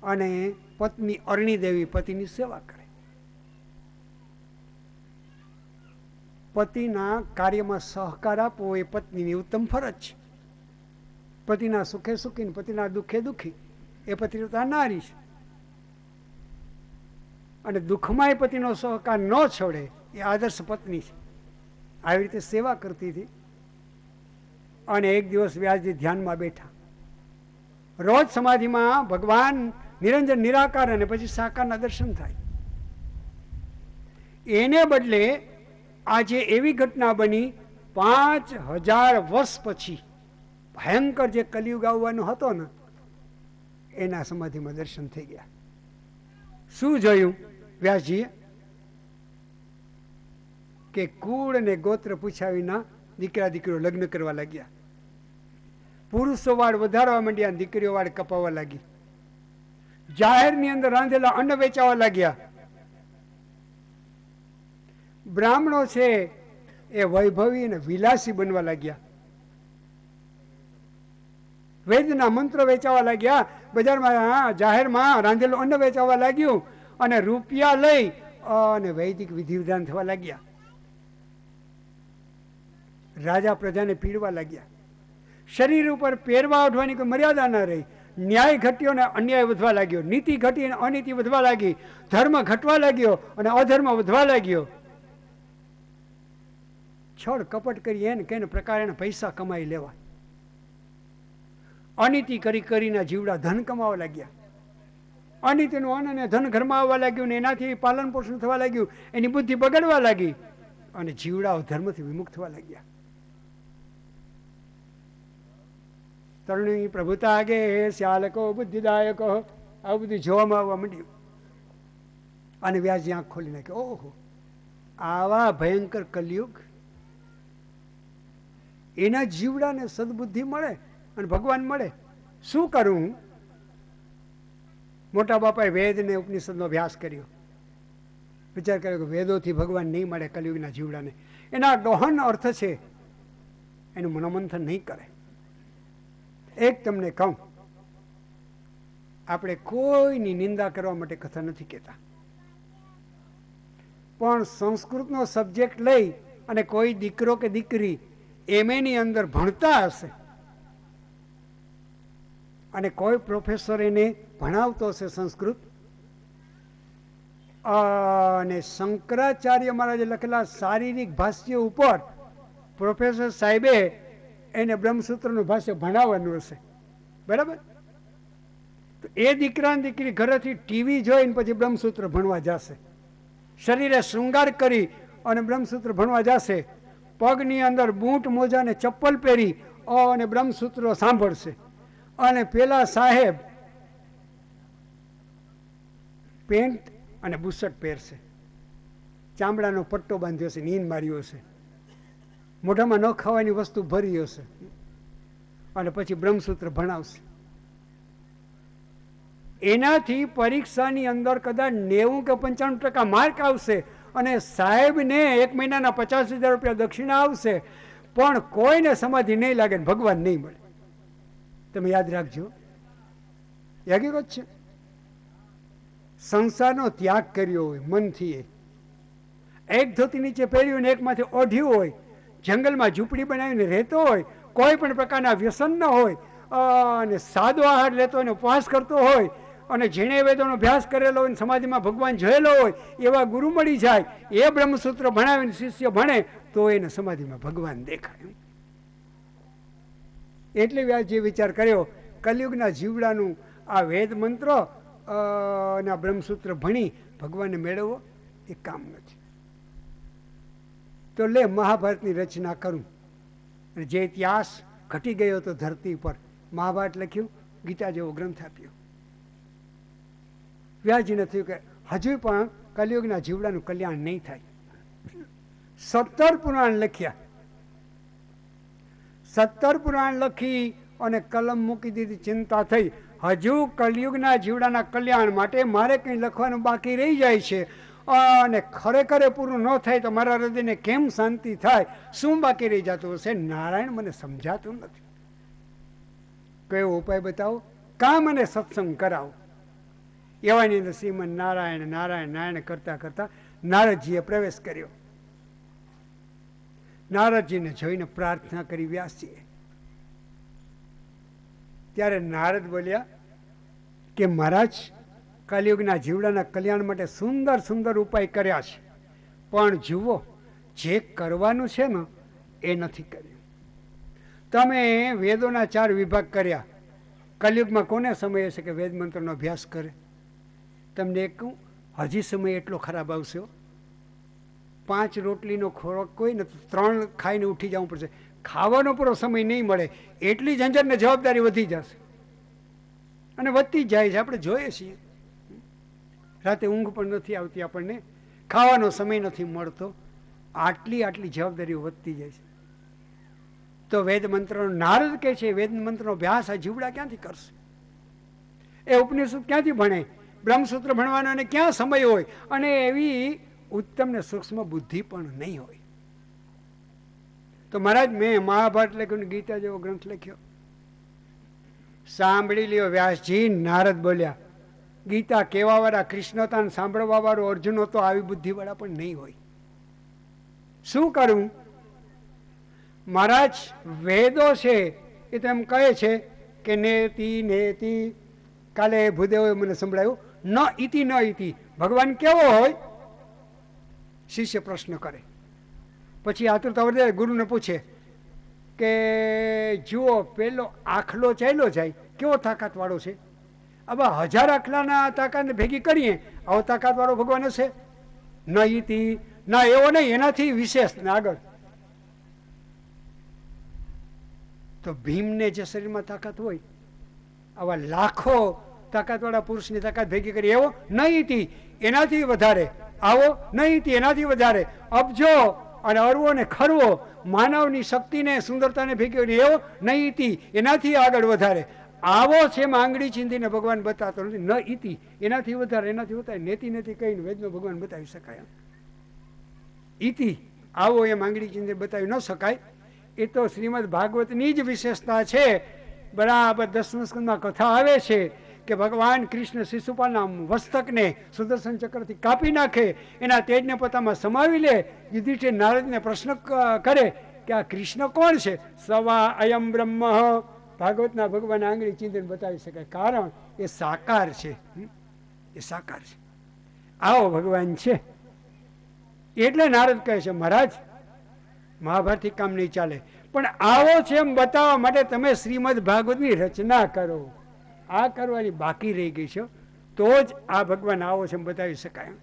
અને પત્ની અરણી દેવી પતિની સેવા કરે. પતિના કાર્યમાં સહકાર આપવો એ પત્નીની ઉત્તમ ફરજ છે. પતિના સુખે સુખી, પતિના દુઃખે દુઃખી, એ પતિવ્રતા નારી છે. અને દુઃખમાંય પતિનો સહકાર ન છોડે એ આદર્શ પત્ની છે. આવી રીતે સેવા કરતી હતી. અને એક દિવસ વ્યાસજી ધ્યાનમાં બેઠા. રોજ સમાધિમાં ભગવાન નિરંજન નિરાકાર અને પછી સાકારના દર્શન થાય. એને બદલે આજે એવી ઘટના બની 5000 વર્ષ પછી ભયંકર જે કલિયુગ આવવાનો હતો ને એના સમાધિમાં દર્શન થઈ ગયા. શું જોયું વ્યાસજીએ? કે કુળ અને ગોત્ર પૂછ્યા વિના દીકરા દીકરીઓ લગ્ન કરવા લાગ્યા. પુરુષો વાળ વધારવા માંડ્યા, દીકરીઓ વાળ કપાવવા લાગી. જાહેરની અંદર રાંધેલા અન્ન વેચાવા લાગ્યા. બ્રાહ્મણો છે એ વૈભવી અને વિલાસી બનવા લાગ્યા. વેદના મંત્રો વેચાવા લાગ્યા. બજારમાં જાહેરમાં રાંધેલું અન્ન વેચાવા લાગ્યું અને રૂપિયા લઈ અને વૈદિક વિધિ વિધાન થવા લાગ્યા. રાજા પ્રજાને પીડવા લાગ્યા. શરીર ઉપર પહેરવા ઓઢવાની કોઈ મર્યાદા ન રહી. ન્યાય ઘટ્યો ને અન્યાય વધવા લાગ્યો. નીતિ ઘટી અને અનીતિ વધવા લાગી. ધર્મ ઘટવા લાગ્યો અને અધર્મ વધવા લાગ્યો. છળ કપટ કરી એને કઈને પ્રકાર એને પૈસા કમાઈ લેવા. અનીતિ કરી કરીને જીવડા ધન કમાવા લાગ્યા. અનીતિનું અન્ન અને ધન ઘરમાં આવવા લાગ્યું ને એનાથી પાલન પોષણ થવા લાગ્યું. એની બુદ્ધિ બગડવા લાગી અને જીવડાઓ ધર્મથી વિમુખ થવા લાગ્યા. તરુણી પ્રભુતા આગે શ્યાલકો બુદ્ધિદાયકો આવું બધું જોવામાં આવવા માંડ્યું. અને વ્યાસજી આંખ ખોલી નાખ્યો. ઓહો, આવા ભયંકર કલયુગ, એના જીવડાને સદબુદ્ધિ મળે અને ભગવાન મળે. શું કરું હું? મોટા બાપાએ વેદ ને ઉપનિષદનો અભ્યાસ કર્યો. વિચાર કર્યો કે વેદોથી ભગવાન નહીં મળે કલયુગના જીવડાને. એના ગહન અર્થ છે, એનું મનોમંથન નહીં કરે. એક તમને કહું, આપણે કોઈની નિંદા કરવા માટે કથા નથી કહેતા, પણ સંસ્કૃતનો સબ્જેક્ટ લઈ અને કોઈ દીકરો કે દીકરી એમએની અંદર ભણતા હશે અને કોઈ પ્રોફેસર એને ભણાવતો હશે સંસ્કૃત, અને શંકરાચાર્ય મહારાજે લખેલા શારીરિક ભાષ્ય ઉપર પ્રોફેસર સાહેબે એને બ્રહ્મસૂત્રનું ભાષ્ય ભણાવવાનું હશે, બરાબર? તો એ દીકરા દીકરી ઘરેથી ટીવી જોઈને પછી બ્રહ્મસૂત્ર ભણવા જશે, શરીરે શૃંગાર કરી અને બ્રહ્મસૂત્ર ભણવા જશે, પગની અંદર બૂટ મોજા ને ચપ્પલ પહેરી અને બ્રહ્મસૂત્રો સાંભળશે, અને પેલા સાહેબ પેન્ટ અને બુશર્ટ પહેરશે, ચામડાનો પટ્ટો બાંધ્યો હશે, નીંદ માર્યો હશે, મોઢામાં ન ખાવાની વસ્તુ ભરી હશે, અને પછી બ્રહ્મસૂત્ર ભણાવશે. એનાથી પરીક્ષાની અંદર કદાચ 90 કે 95% માર્ક આવશે અને સાહેબને 1 મહિનાના 50,000 રૂપિયા દક્ષિણા આવશે, પણ કોઈને સમાધિ નહીં લાગે, ભગવાન નહીં મળે. તમે યાદ રાખજો, એ હકીકત છે. સંસારનો ત્યાગ કર્યો હોય મનથી, એક ધોતી નીચે પહેર્યું ને એકમાંથી ઓઢ્યું હોય, જંગલમાં ઝૂંપડી બનાવીને રહેતો હોય, કોઈ પણ પ્રકારના વ્યસન ન હોય, અને સાદો આહાર લેતો હોય, ઉપવાસ કરતો હોય, અને જેણે વેદોનો અભ્યાસ કરેલો હોય, સમાધિમાં ભગવાન જોયેલો હોય, એવા ગુરુ મળી જાય, એ બ્રહ્મસૂત્ર ભણાવીને શિષ્ય ભણે તો એને સમાધિમાં ભગવાન દેખાય. એટલે વ્યાસજીએ વિચાર કર્યો, કલયુગના જીવડાનું આ વેદ મંત્ર અને આ બ્રહ્મસૂત્ર ભણી ભગવાનને મેળવવો એ કામ નથી. તો લે મહાભારતની રચના કરું, અને જે ઇતિહાસ ઘટી ગયો હતો ધરતી પર, મહાભારત લખ્યું, ગીતા જેવો ગ્રંથ આપ્યો. વ્યાસજીને થયું કે હજુ પણ કલયુગના જીવડાનું કલ્યાણ નહીં થાય. 17 પુરાણ લખ્યા, 17 પુરાણ લખી અને કલમ મૂકી દીધી, ચિંતા થઈ. હજુ કલયુગના જીવડાના કલ્યાણ માટે મારે કંઈ લખવાનું બાકી રહી જાય છે, અને ખરેખર પૂરું ન થાય તો મારા હૃદયને કેમ શાંતિ થાય? શું બાકી રહી જતું હશે? નારાયણ મને સમજાતું નથી. કયો ઉપાય બતાવો, કાં મને સત્સંગ કરાવો. એવાની અંદર શ્રીમન નારાયણ નારાયણ નારાયણ કરતા કરતા નારદજીએ પ્રવેશ કર્યો. નારદજીને જોઈને પ્રાર્થના કરી વ્યાસજીએ. ત્યારે નારદ બોલ્યા કે મહારાજ, કલયુગના જીવડાના કલ્યાણ માટે સુંદર સુંદર ઉપાય કર્યા છે, પણ જુઓ, જે કરવાનું છે ને એ નથી કર્યું. તમે વેદોના 4 વિભાગ કર્યા, કલયુગમાં કોને સમય હશે કે વેદ મંત્રનો અભ્યાસ કરે? તમને એક કહું, હજી સમય એટલો ખરાબ આવશે, 5 રોટલીનો ખોરાક કોઈ ને 3 ખાઈને ઉઠી જવું પડશે. ખાવાનો પૂરો સમય નહીં મળે એટલી ઝંઝટ ને જવાબદારી વધી જશે અને વધતી જ જાય છે. આપણે જોઈએ છીએ રાતે ઊંઘ પણ નથી આવતી, આપણને ખાવાનો સમય નથી મળતો, આટલી જવાબદારીઓ વધતી જાય છે. તો વેદ મંત્રનો નારદ કહે છે વેદ મંત્રનો અભ્યાસ આ જીવડા ક્યાંથી કરશે? એ ઉપનિષદ ક્યાંથી ભણે? બ્રહ્મસૂત્ર ભણવાનો એને ક્યાં સમય હોય? અને એવી ઉત્તમ ને સૂક્ષ્મ બુદ્ધિ પણ નહીં હોય. તો મહારાજ મેં મહાભારત લખ્યું, ગીતા જેવો ગ્રંથ લખ્યો. સાંભળી લ્યો વ્યાસજી, નારદ બોલ્યા ગીતા કેવા વાળા કૃષ્ણ હતા ને સાંભળવા વાળો અર્જુન હતો, આવી બુદ્ધિ વાળા પણ નહીં હોય. શું કરું? મહારાજ વેદો છે એ તો એમ કહે છે કે નેતિ નેતિ, કાલે ભૂદેવોએ મને સંભળાયું, ન ઇતિ ન ઇતિ. ભગવાન કેવો હોય? શિષ્ય પ્રશ્ન કરે, પછી આતુરતા વધે ગુરુને પૂછે કે જુઓ પેલો આખલો ચાલ્યો જાય કેવો તાકાત વાળો છે, હવે 1000 આખલાના તાકાતને ભેગી કરીએ આવો તાકાત વાળો ભગવાન હશે? ન ઇતિ, ના એવો નહીં, એનાથી વિશેષ ને આગળ. તો ભીમને જે શરીરમાં તાકાત હોય આવા લાખો તાકાતવાળા પુરુષની તાકાત ભેગી કરી એવો નહીં, એનાથી વધારે આવો નહીં, એનાથી વધારે અબજો અને અરવો ને ખરવો માનવની શક્તિને સુંદરતાને ભેગી કરી એવો નહીં, એનાથી આગળ વધારે આવો છે. એમ આંગળી ચીંધીને ભગવાન બતાતો નથી. ન ઇતિ, એનાથી વધારે, એનાથી વધારે, નેતિ નેતિ કહીને વેદનો ભગવાન બતાવી શકાય. ઇતિ આવો એમ આંગળી ચીંધી બતાવી ન શકાય. એ તો શ્રીમદ ભાગવતની જ વિશેષતા છે. બરાબર 10મા સ્કંદમાં કથા આવે છે કે ભગવાન કૃષ્ણ શિશુપાલના મસ્તકને સુદર્શન ચક્રથી કાપી નાખે, એના તેજને પોતામાં સમાવી લે. યુધિષ્ઠિર નારદને પ્રશ્ન કરે કે આ કૃષ્ણ કોણ છે? સવા અયમ બ્રહ્મ. ભાગવતના ભગવાન આંગળી ચીંધીને બતાવી શકાય, કારણ એ સાકાર છે. એ સાકાર છે, આવો ભગવાન છે. એટલે નારદ કહે છે મહારાજ મહાભારતી કામ નહીં ચાલે, પણ આવો છે એમ બતાવવા માટે તમે શ્રીમદ ભાગવતની રચના કરો. આ કરવાની બાકી રહી ગઈ છે, તો જ આ ભગવાન આવો છે એમ બતાવી શકાય.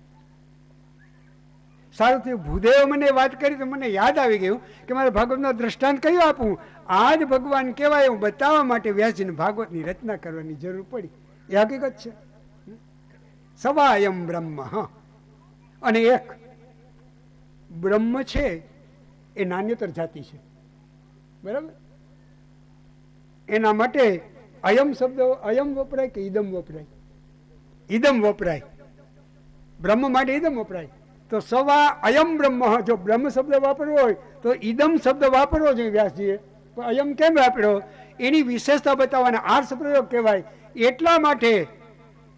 સારું થયું ભૂદેવ મને વાત કરી તો મને યાદ આવી ગયું કે મારે ભાગવતનો દ્રષ્ટાંત કયું આપું. આ જ ભગવાન કહેવાય એવું બતાવવા માટે વ્યાસજીને ભાગવતની રચના કરવાની જરૂર પડી. એ હકીકત છે. સવાયમ બ્રહ્મ. અને એક બ્રહ્મ છે એ નાન્યતર જાતિ છે, બરાબર? એના માટે અયમ શબ્દ અયમ વપરાય કે ઇદમ વપરાય? ઇદમ વપરાય. બ્રહ્મ માટે ઇદમ વપરાય. તો સવા અયમ બ્રહ્મ, જો બ્રહ્મ શબ્દ વાપરવો હોય તો ઇદમ શબ્દ વાપરવો જોઈએ વ્યાસજીએ. પણ અયમ કેમ વાપર્યો? એની વિશેષતા બતાવવાના આર્ષ પ્રયોગ કહેવાય. એટલા માટે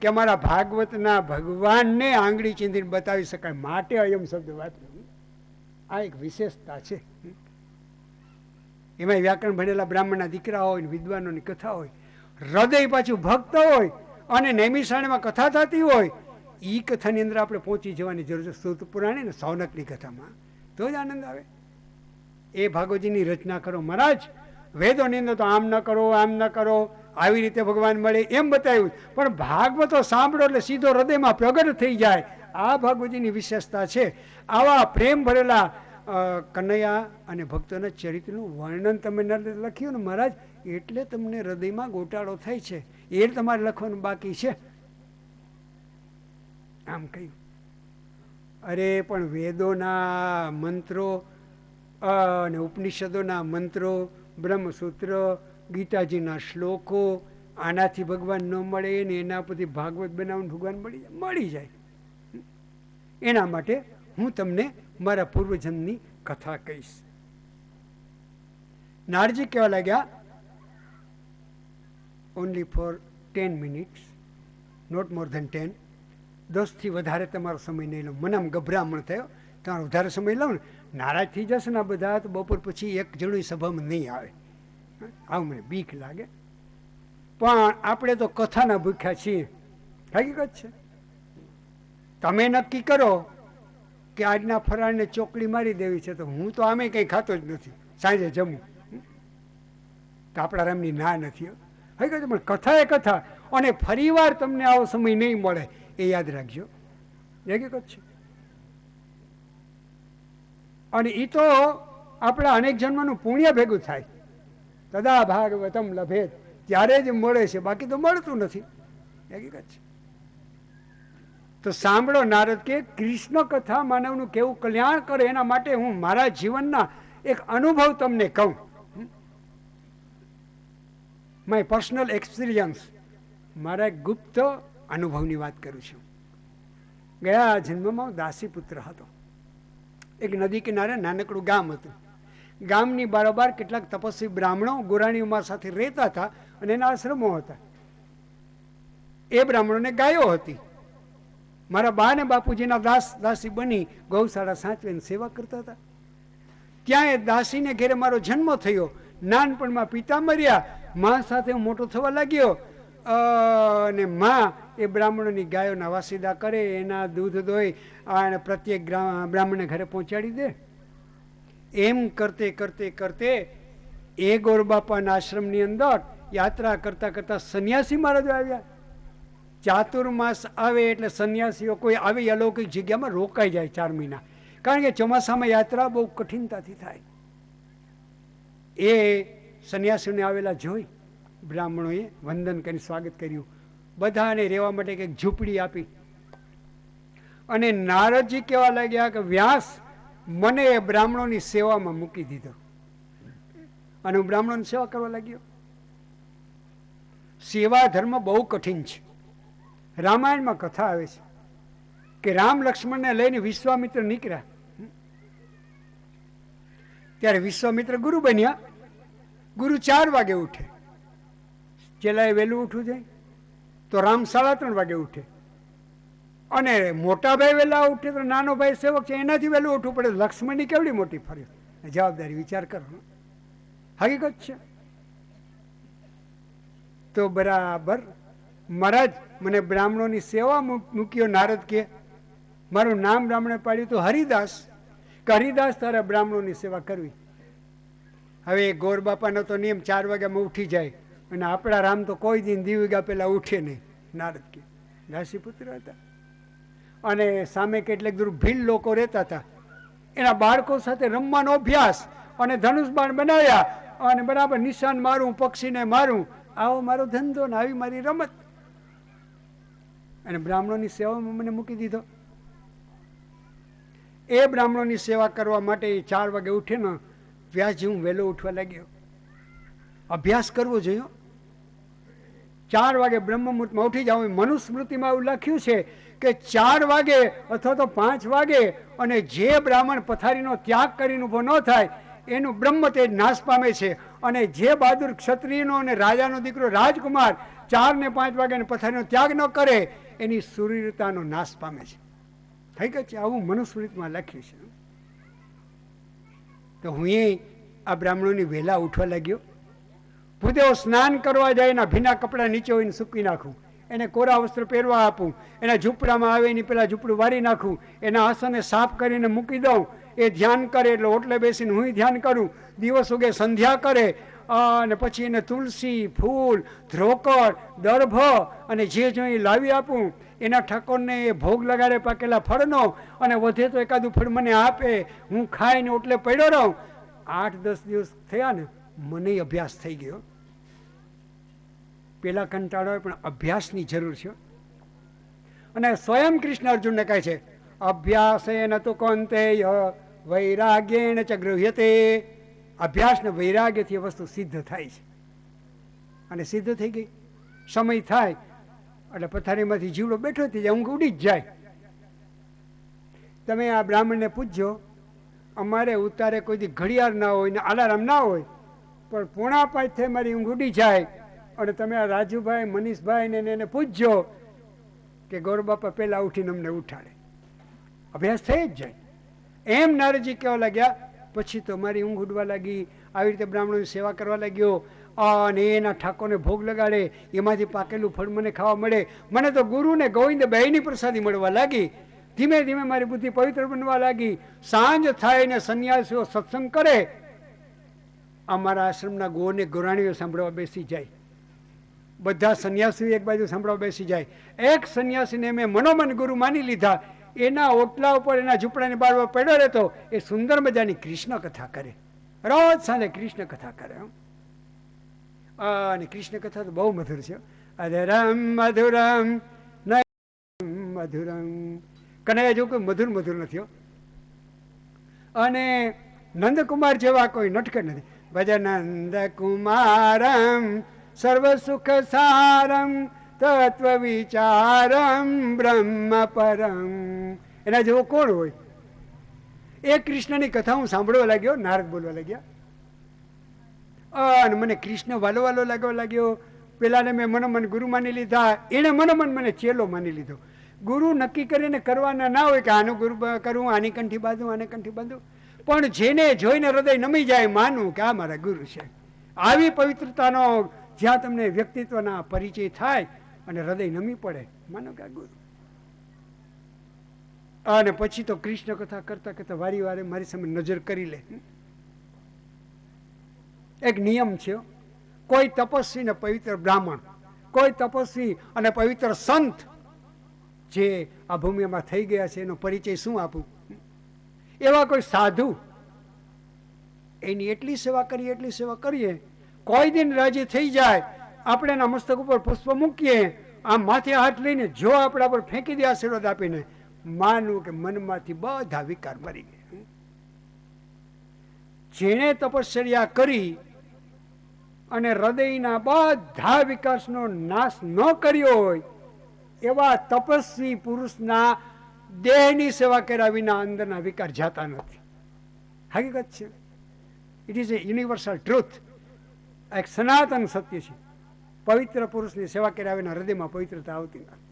કે અમારા ભાગવતના ભગવાનને આંગળી ચીંધીને બતાવી શકાય માટે અયમ શબ્દ વાપર્યો. આ એક વિશેષતા છે. એમાં વ્યાકરણ ભણેલા બ્રાહ્મણના દીકરા હોય, વિદ્વાનોની કથા હોય, હૃદય પાછું ભક્ત હોય અને નૈમિષારણ્યમાં કથા થતી હોય, એ કથાની અંદર આપણે પહોંચી જવાની જરૂર છે. સૂત પુરાણે ને સૌનકની કથામાં તો જ આનંદ આવે. એ ભાગવતજીની રચના કરો મહારાજ. વેદોની અંદર તો આમ ન કરો, આમ ન કરો, આવી રીતે ભગવાન મળે એમ બતાવ્યું, પણ ભાગવતો સાંભળો એટલે સીધો હૃદયમાં પ્રગટ થઈ જાય. આ ભાગવતજીની વિશેષતા છે. આવા પ્રેમ ભરેલા કનૈયા અને ભક્તોના ચરિત્રનું વર્ણન તમે લખ્યું ને મહારાજ, એટલે તમને હૃદયમાં ગોટાળો થાય છે. એ તમારે લખવાનું બાકી છે. આમ કહ્યું. અરે પણ વેદોના મંત્રો અને ઉપનિષદોના મંત્રો, બ્રહ્મસૂત્ર, ગીતાજીના શ્લોકો, આનાથી ભગવાન ન મળે ને એના પરથી ભાગવત બનાવવાનું ભગવાન મળી જાય. એના માટે હું તમને મારા પૂર્વજન્મની કથા કહીશ. નારજી કહેવા લાગ્યા, only for 10 minutes, not more than 10. 10 થી વધારે તમારો સમય નહીં લો. મને આમ ગભરામણ થયો, તમારો વધારે સમય લો ને નારાજ થઈ જશે ને આ બધા, તો બપોર પછી એક જણું સભામાં નહીં આવે. આવું મને બીક લાગે. પણ આપણે તો કથાના ભૂખ્યા છીએ, હકીકત છે. તમે નક્કી કરો કે આજના ફરાળને ચોકડી મારી દેવી છે, તો હું તો આમે કંઈ ખાતો જ નથી, સાંજે જમું. તો આપણા રામની ના નથી. હકીકત. પણ કથા એ કથા, અને ફરીવાર તમને આવો સમય નહીં મળે એ યાદ રાખજો. હકીકત છે. અને એ તો આપણા અનેક જન્મનું પુણ્ય ભેગું થાય. તદા ભાગવતમ લભેત, ત્યારે જ મળે છે, બાકી તો મળતું નથી. હકીકત છે. તો સાંભળો, નારદ કે કૃષ્ણ કથા માનવનું કેવું કલ્યાણ કરે એના માટે હું મારા જીવનના એક અનુભવ તમને કહું. માય પર્સનલ એક્સપિરિયન્સ, મારા એક ગુપ્ત અનુભવની વાત કરું છું. ગયા જન્મમાં હું દાસી પુત્ર હતો. એક નદી કિનારે નાનકડું ગામ હતું. ગામની બારોબાર કેટલાક તપસ્વી બ્રાહ્મણો ગોરાણીઓમાં સાથે રહેતા હતા અને એના આશ્રમો હતા. એ બ્રાહ્મણોને ગાયો હતી. મારા બા ને બાપુજીના દાસી બની ગૌશાળા સાચવીને સેવા કરતા હતા. ત્યાં એ દાસીને ઘેરે મારો જન્મ થયો. નાનપણમાં પિતા મર્યા, મા સાથે હું મોટો થવા લાગ્યો. અને મા એ બ્રાહ્મણોની ગાયોના વાસીદા કરે, એના દૂધ દોઈ અને પ્રત્યેક બ્રાહ્મણને ઘરે પહોંચાડી દે. એમ કરતે કરતે કરતે એ ગોરબાપાના આશ્રમની અંદર યાત્રા કરતા કરતા સંન્યાસી મહારાજો આવ્યા. ચાતુર્માસ આવે એટલે સંન્યાસીઓ કોઈ આવી અલૌકિક જગ્યામાં રોકાઈ જાય 4 મહિના, કારણ કે ચોમાસામાં યાત્રા બહુ કઠિનતાથી થાય. એ સંન્યાસીઓને આવેલા જોઈ બ્રાહ્મણોએ વંદન કરી સ્વાગત કર્યું. બધાને રહેવા માટે કંઈક ઝૂંપડી આપી. અને નારદજી કહેવા લાગ્યા કે વ્યાસ, મને એ બ્રાહ્મણોની સેવામાં મૂકી દીધો. અને હું બ્રાહ્મણોની સેવા કરવા લાગ્યો. સેવા ધર્મ બહુ કઠિન છે. રામાયણમાં કથા આવે છે કે રામ લક્ષ્મણને લઈને વિશ્વામિત્ર નીકળ્યા. ત્યારે વિશ્વામિત્ર ગુરુ બન્યા. ગુરુ 4 વાગે ઉઠે. ચેલાએ વહેલું ઉઠવું જાય તો રામ 3:30 વાગે ઉઠે. અને મોટા ભાઈ વહેલા ઉઠે તો નાનો ભાઈ સેવક છે એનાથી વહેલું ઉઠવું પડે. લક્ષ્મણની કેવડી મોટી ફરજ, જવાબદારી વિચાર કરો. હકીકત છે. તો બરાબર મહારાજ મને બ્રાહ્મણોની સેવા મૂક્યો. નારદ કે મારું નામ બ્રાહ્મણે પાડ્યું તો હરિદાસ, કે હરિદાસ તારા બ્રાહ્મણોની સેવા કરવી. હવે ગોર બાપાનો તો નિયમ 4 વાગ્યામાં ઉઠી જાય, અને આપણા રામ તો કોઈ દિન દિવ્યગા પહેલા ઉઠે નહીં. નારદ કે દાસી પુત્ર હતા અને સામે કેટલેક દૂર ભીલ લોકો રહેતા હતા. એના બાળકો સાથે રમવાનો અભ્યાસ અને ધનુષ બાણ બનાવ્યા અને બરાબર નિશાન મારું, પક્ષીને મારું, આવો મારો ધંધો ને આવી મારી રમત. અને બ્રાહ્મણોની સેવામાં મને મૂકી દીધો. એ બ્રાહ્મણોની સેવા કરવા માટે 4 વાગે ઉઠે ને વ્યાસજી હું વહેલો ઉઠવા લાગ્યો. અભ્યાસ કરવો જોઈએ. 4 વાગે બ્રહ્મ મુહૂર્તમાં ઉઠી જાવ. મનુસ્મૃતિમાં એવું લખ્યું છે કે 4 વાગે અથવા તો 5 વાગે, અને જે બ્રાહ્મણ પથારીનો ત્યાગ કરીને ઊભો ન થાય એનું બ્રહ્મ તેજ નાશ પામે છે. અને જે બહાદુર ક્ષત્રિયનો અને રાજાનો દીકરો રાજકુમાર 4 ને 5 વાગે પથારીનો ત્યાગ ન કરે એની સુરીરતાનો નાશ પામે છે. હકીકત છે. આવું મનુસ્મૃતિમાં લખ્યું છે. તો હું આ બ્રાહ્મણોની વહેલા ઉઠવા લાગ્યો. ભૂદેવ સ્નાન કરવા જાય, એના ભીના કપડાં નીચે હોઈને સૂકવી નાખું, એને કોરા વસ્ત્ર પહેરવા આપું, એના ઝૂંપડામાં આવે એની પેલા ઝૂંપડું વારી નાખું, એના આસને સાફ કરીને મૂકી દઉં. એ ધ્યાન કરે એટલે ઓટલે બેસીને હું ધ્યાન કરું. દિવસ ઉગે સંધ્યા કરે અને પછી એને તુલસી, ફૂલ, ધ્રોકડ, દર્ભ અને જે જોઈએ લાવી આપું. એના ઠાકોરને એ ભોગ લગાડે પાકેલા ફળનો, અને વધે તો એકાદું ફળ મને આપે. હું ખાઈને ઓટલે પડ્યો રહું. 8-10 દિવસ થયા ને મને અભ્યાસ થઈ ગયો. પેલા કંટાળો હોય પણ અભ્યાસની જરૂર છે. અને સ્વયં કૃષ્ણ અર્જુનને કહે છે અભ્યાસેન તો કૌંતેય વૈરાગ્યેન ચ ગૃહ્યતે. અભ્યાસ ને વૈરાગ્યથી વસ્તુ સિદ્ધ થાય છે. અને સિદ્ધ થઈ ગઈ. સમય થાય એટલે પથારીમાંથી જીવડો બેઠો થઈ જાય, ઊંઘ ઉડી જ જાય. તમે આ બ્રાહ્મણને પૂછજો, અમારે ઉતારે કોઈ દી ઘડિયાળ ના હોય ને અલાર્મ ના હોય, પણ 4:45 થઈ મારી ઊંઘ ઉડી જાય. અને તમે આ રાજુભાઈ, મનીષભાઈ ને એને પૂછજો કે ગોરબાપા પહેલા ઉઠીને અમને ઉઠાડે. અભ્યાસ થઈ જ જાય. એમ નારદજી કહેવા લાગ્યા. પછી તો મારી ઊંઘ ઉડવા લાગી. આવી રીતે બ્રાહ્મણોની સેવા કરવા લાગ્યો. અને એના ઠાકોરને ભોગ લગાડે, એમાંથી પાકેલું ફળ મને ખાવા મળે. મને તો ગુરુ ને ગોવિંદ બેયની પ્રસાદી મળવા લાગી. ધીમે ધીમે મારી બુદ્ધિ પવિત્ર બનવા લાગી. સાંજ થાય ને સંન્યાસીઓ સત્સંગ કરે. અમારા આશ્રમના ગોને ગોરાણીઓ સાંભળવા બેસી જાય. બધા સંન્યાસીઓ એક બાજુ સાંભળવા બેસી જાય. એક સંન્યાસીને મેં મનોમન ગુરુ માની લીધા. એના ઓટલા ઉપર એના ઝૂંપડાની બાર પડ્યો રહેતો. એ સુંદર મજાની કૃષ્ણ કથા કરે. રોજ સાંજે કૃષ્ણ કથા કરે. અને કૃષ્ણ કથા તો બહુ મધુર છે. અધરમ મધુરમ મધુરમ, કનૈયા જેવું કોઈ મધુર મધુર નથી. અને નંદકુમાર જેવા કોઈ નટખટ નથી. ભજ નંદકુમારમ સર્વ સુખ સારમ તત્વ વિચારમ બ્રહ્મ પરમ. એના જેવો કોણ હોય? એ કૃષ્ણની કથા હું સાંભળવા લાગ્યો, નારદ બોલવા લાગ્યા, અને મને કૃષ્ણ વાલો વાલો લાગ્યો. પેલાને મેં મનોમન ગુરુ માની લીધા, એને મનોમન મને ચેલો માની લીધો. ગુરુ નક્કી કરીને કરવાના ના હોય કે આનું ગુરુ કરું, આની કંઠી બાંધું, આને કંઠી બાંધું, પણ જેને જોઈને હૃદય નમી જાય, માનવું કે આ મારા ગુરુ છે. આવી પવિત્રતાનો જ્યાં તમને વ્યક્તિત્વના પરિચય થાય અને હૃદય નમી પડે, માનો કે આ ગુરુ. અને પછી તો કૃષ્ણ કથા કરતા કરતા વારી વારે મારી સામે નજર કરી લે. એક નિયમ છે, કોઈ તપસ્વી ને પવિત્ર બ્રાહ્મણ, કોઈ તપસ્વી અને પવિત્ર સંત જે આ ભૂમિમાં થઈ ગયા છે, એનો પરિચય શું આપું? એવા કોઈ સાધુ, એની એટલી સેવા કરીએ, કોઈ દિન રાજી થઈ જાય, આપણે એના મસ્તક ઉપર પુષ્પ મૂકીએ, આમ માથે હાથ લઈને જો આપણા પર ફેંકી દે આશીર્વાદ આપીને, માનવું કે મનમાંથી બધા વિકાર મરી ગયા. જેણે તપશ્ચર્યા કરી અને હૃદયના બધા વિકાસનો નાશ ન કર્યો હોય, એવા તપસ્વી પુરુષના દેહની સેવા કર્યા વિના અંદરના વિકાર જાતા નથી. હકીકત છે. It is A universal truth. એક સનાતન સત્ય છે. પવિત્ર પુરુષની સેવા કર્યા વિના હૃદયમાં પવિત્રતા આવતી નથી.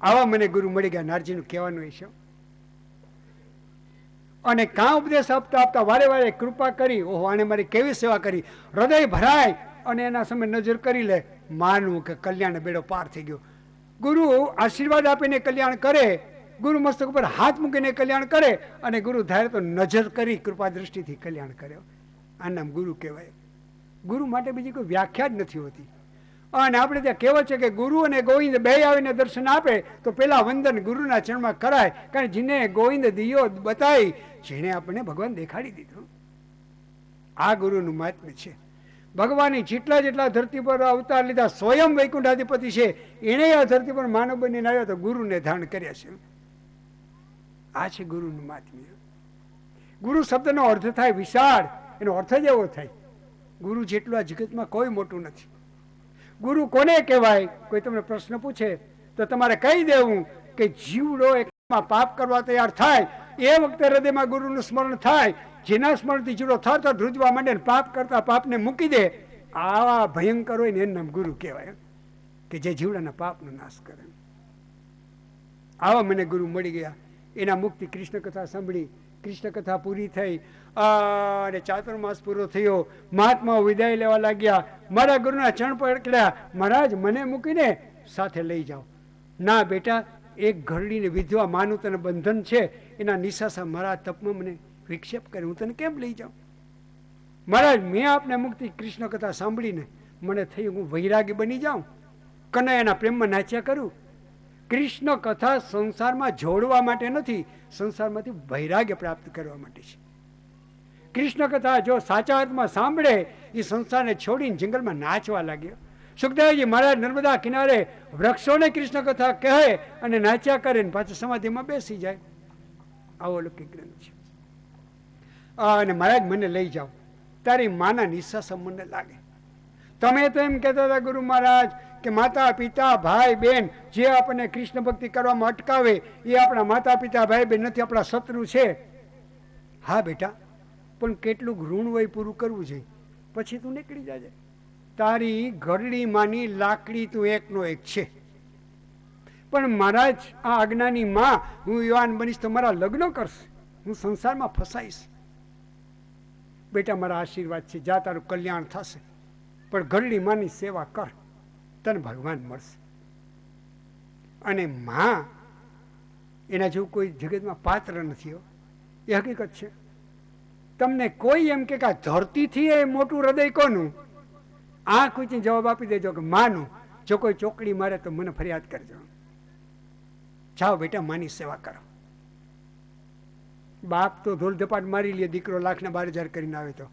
આવા મને ગુરુ મળી ગયા, નારજીનું કહેવાનું એ છે. અને કાં ઉપદેશ આપતા આપતા વારે વારે કૃપા કરી, ઓહો આને મારી કેવી સેવા કરી, હૃદય ભરાય અને એના સામે નજર કરી લે, માનવું કે કલ્યાણ બેડો પાર થઈ ગયો. ગુરુ આશીર્વાદ આપીને કલ્યાણ કરે, ગુરુ મસ્તક ઉપર હાથ મૂકીને કલ્યાણ કરે, અને ગુરુ ધારે તો નજર કરી કૃપા દ્રષ્ટિથી કલ્યાણ કરે. આ નામ ગુરુ કહેવાય. ગુરુ માટે બીજી કોઈ વ્યાખ્યા જ નથી હોતી. અને આપણે ત્યાં કહેવત છે કે ગુરુ અને ગોવિંદ બે આવીને દર્શન આપે તો પેલા વંદન ગુરુના ચરણમાં કરાય, કારણ જેને ગોવિંદ દિયો બતાવી, જેને આપણને ભગવાન દેખાડી દીધું. આ ગુરુનું મહાત્મ્ય છે. ભગવાને જેટલા ધરતી પર અવતાર લીધા, સ્વયં વૈકુંઠાધિપતિ છે, એને આ ધરતી પર માનવ બનીને આવ્યો તો ગુરુને ધારણ કર્યા છે. આ છે ગુરુનું મહાત્મ્ય. ગુરુ શબ્દનો અર્થ થાય વિશાળ, એનો અર્થ જ એવો થાય. ગુરુ જેટલું આ જગતમાં કોઈ મોટું નથી. ગુરુ કોને કહેવાય? કોઈ તમને પ્રશ્ન પૂછે તો તમારે કહી દેવું કે જીવડો એકમાં પાપ કરવા તૈયાર થાય, એ વખતે હૃદયમાં ગુરુનું સ્મરણ થાય, જેના સ્મરણથી જીવડો થર ધ્રુજવા માંડે, પાપ કરતા પાપને મૂકી દે, આવા ભયંકર હોય ને એનું નામ ગુરુ કહેવાય, કે જે જીવડાના પાપનો નાશ કરે. આવા મને ગુરુ મળી ગયા. એના મુક્તિ કૃષ્ણ કથા સાંભળી, કૃષ્ણ કથા પૂરી થઈ અને ચાતુર્માસ પૂરો થયો. મહાત્માઓ વિદાય લેવા લાગ્યા. મારા ગુરુના ચરણ પકડ્યા, મહારાજ મને મૂકીને સાથે લઈ જાઓ. ના બેટા, એક ઘરડીને વિધવા માનું તને બંધન છે, એના નિશાસા મારા તપમાં મને વિક્ષેપ કરે, હું તને કેમ લઈ જાઉં? મહારાજ મેં આપને મુક્તિ કૃષ્ણ કથા સાંભળીને મને થયું હું વૈરાગી બની જાઉં, કનૈયાના પ્રેમમાં નાચ્યા કરું. કૃષ્ણ કથા સંસારમાં જોડવા માટે નથી, સંસારમાંથી વૈરાગ્ય પ્રાપ્ત કરવા માટે છે. કૃષ્ણ કથા જો સાચા અર્થમાં સાંભળે, એ સંસારને છોડીને જંગલમાં નાચવા લાગ્યો. સુખદેવજી મહારાજ નર્મદા કિનારે વૃક્ષોને કૃષ્ણ કથા કહે અને નાચ્યા કરે ને પાછું સમાધિમાં બેસી જાય. આવો લૌકિક ગ્રંથ છે. અને મહારાજ મને લઈ જાઓ, તારી માના નિશાસા મને લાગે. તમે તો એમ કહેતા હતા ગુરુ મહારાજ કે માતા પિતા ભાઈ બહેન જે આપણને કૃષ્ણ ભક્તિ કરવામાં અટકાવે એ આપણા માતા પિતા ભાઈ બહેન નથી, આપણા શત્રુ છે. હા બેટા, પણ કેટલું ઋણ હોય પૂરું કરવું જોઈએ, પછી તું નીકળી જાય. તારી ઘરડી માની લાકડી તું એકનો એક છે, પણ મહારાજ આ આજ્ઞાની માં હું યુવાન બનીશ તો મારા લગ્ન કરશે, હું સંસારમાં ફસાઈશ. બેટા મારા આશીર્વાદ છે, જા તારું કલ્યાણ થશે, પણ ઘરડી માની સેવા કર, તને ભગવાન મળશે. અને માં એના જેવું કોઈ જગતમાં પાત્ર નથી, એ હકીકત છે. તમને કોઈ એમ કે આ ધરતીથી એ મોટું હૃદય કોનું? આંખ ઊંચી જવાબ આપી દેજો કે માનું. જો કોઈ ચોકડી મારે તો મને ફરિયાદ કરજો. જાઓ બેટા, માની સેવા કરો. બાપ તો ધોલ ધપાટ મારી લે, દીકરો 1,12,000 કરીને આવે તો.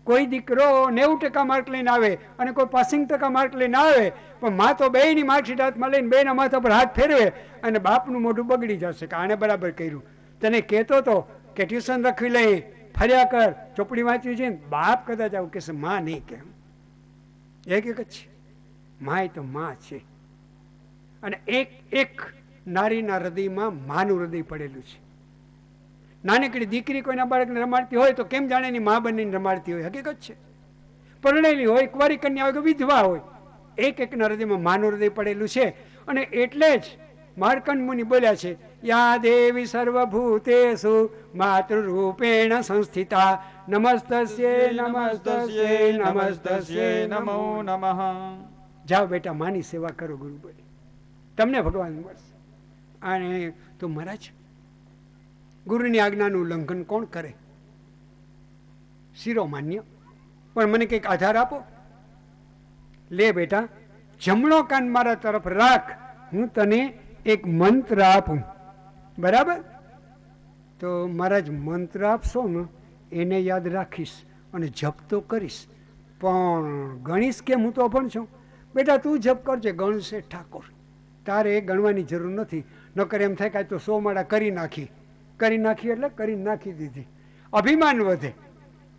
કોઈ દીકરો 90% માર્ક લઈને આવે અને કોઈ પાસિંગ ટકા માર્ક લઈને આવે, પણ મા તો બેયની માર્કશીટ હાથમાં લઈને બેયના માથા પર હાથ ફેરવે અને બાપનું મોઢું બગડી જશે કે આણે બરાબર કર્યું. તને કહેતો તો કે ટ્યુશન રાખવી લઈ, ફર્યા કર, ચોપડી વાંચવી છે ને, બાપ કદાચ આવું કહેશે, માં નહીં કે. એક જ છે, માય તો માં છે. અને એક એક નારીના હૃદયમાં માનું હૃદય પડેલું છે. નાનકડી દીકરી કોઈના બાળકને રમાડતી હોય તો કેમ જાણે એની મા બનીને રમાડતી હોય, હકીકત છે. પરણેલી હોય, કુંવારી કન્યા હોય કે વિધવા હોય, એક એકના હૃદયમાં માનું હૃદય પડેલું છે. અને એટલે જ માર્કંડ મુનિ બોલ્યા છે, યા દેવી સર્વભૂતેષુ માતૃરૂપેણ સંસ્થિતા નમસ્તસ્યે નમસ્તસ્યે નમસ્તસ્યે નમો નમઃ. જાઓ બેટા, માની સેવા કરો, ગુરુ બોલે, તમને ભગવાન મળશે. અને તો મહારાજ, ગુરુની આજ્ઞાનું ઉલ્લંઘન કોણ કરે? શિરો માન્ય. પણ મને કંઈક આધાર આપો. લે બેટા, જમણો કાન મારા તરફ રાખ, હું તને એક મંત્ર આપું, બરાબર? તો મહારાજ મંત્ર આપશો ને એને યાદ રાખીશ અને જપ તો કરીશ, પણ ગણીશ કેમ? હું તો અભણ છું. બેટા તું જપ કરજે, ગણશે ઠાકોર. તારે ગણવાની જરૂર નથી. નકર એમ થાય કે તો 100 માળા કરી નાખી એટલે કરી નાખી દીધી. અભિમાન વધે.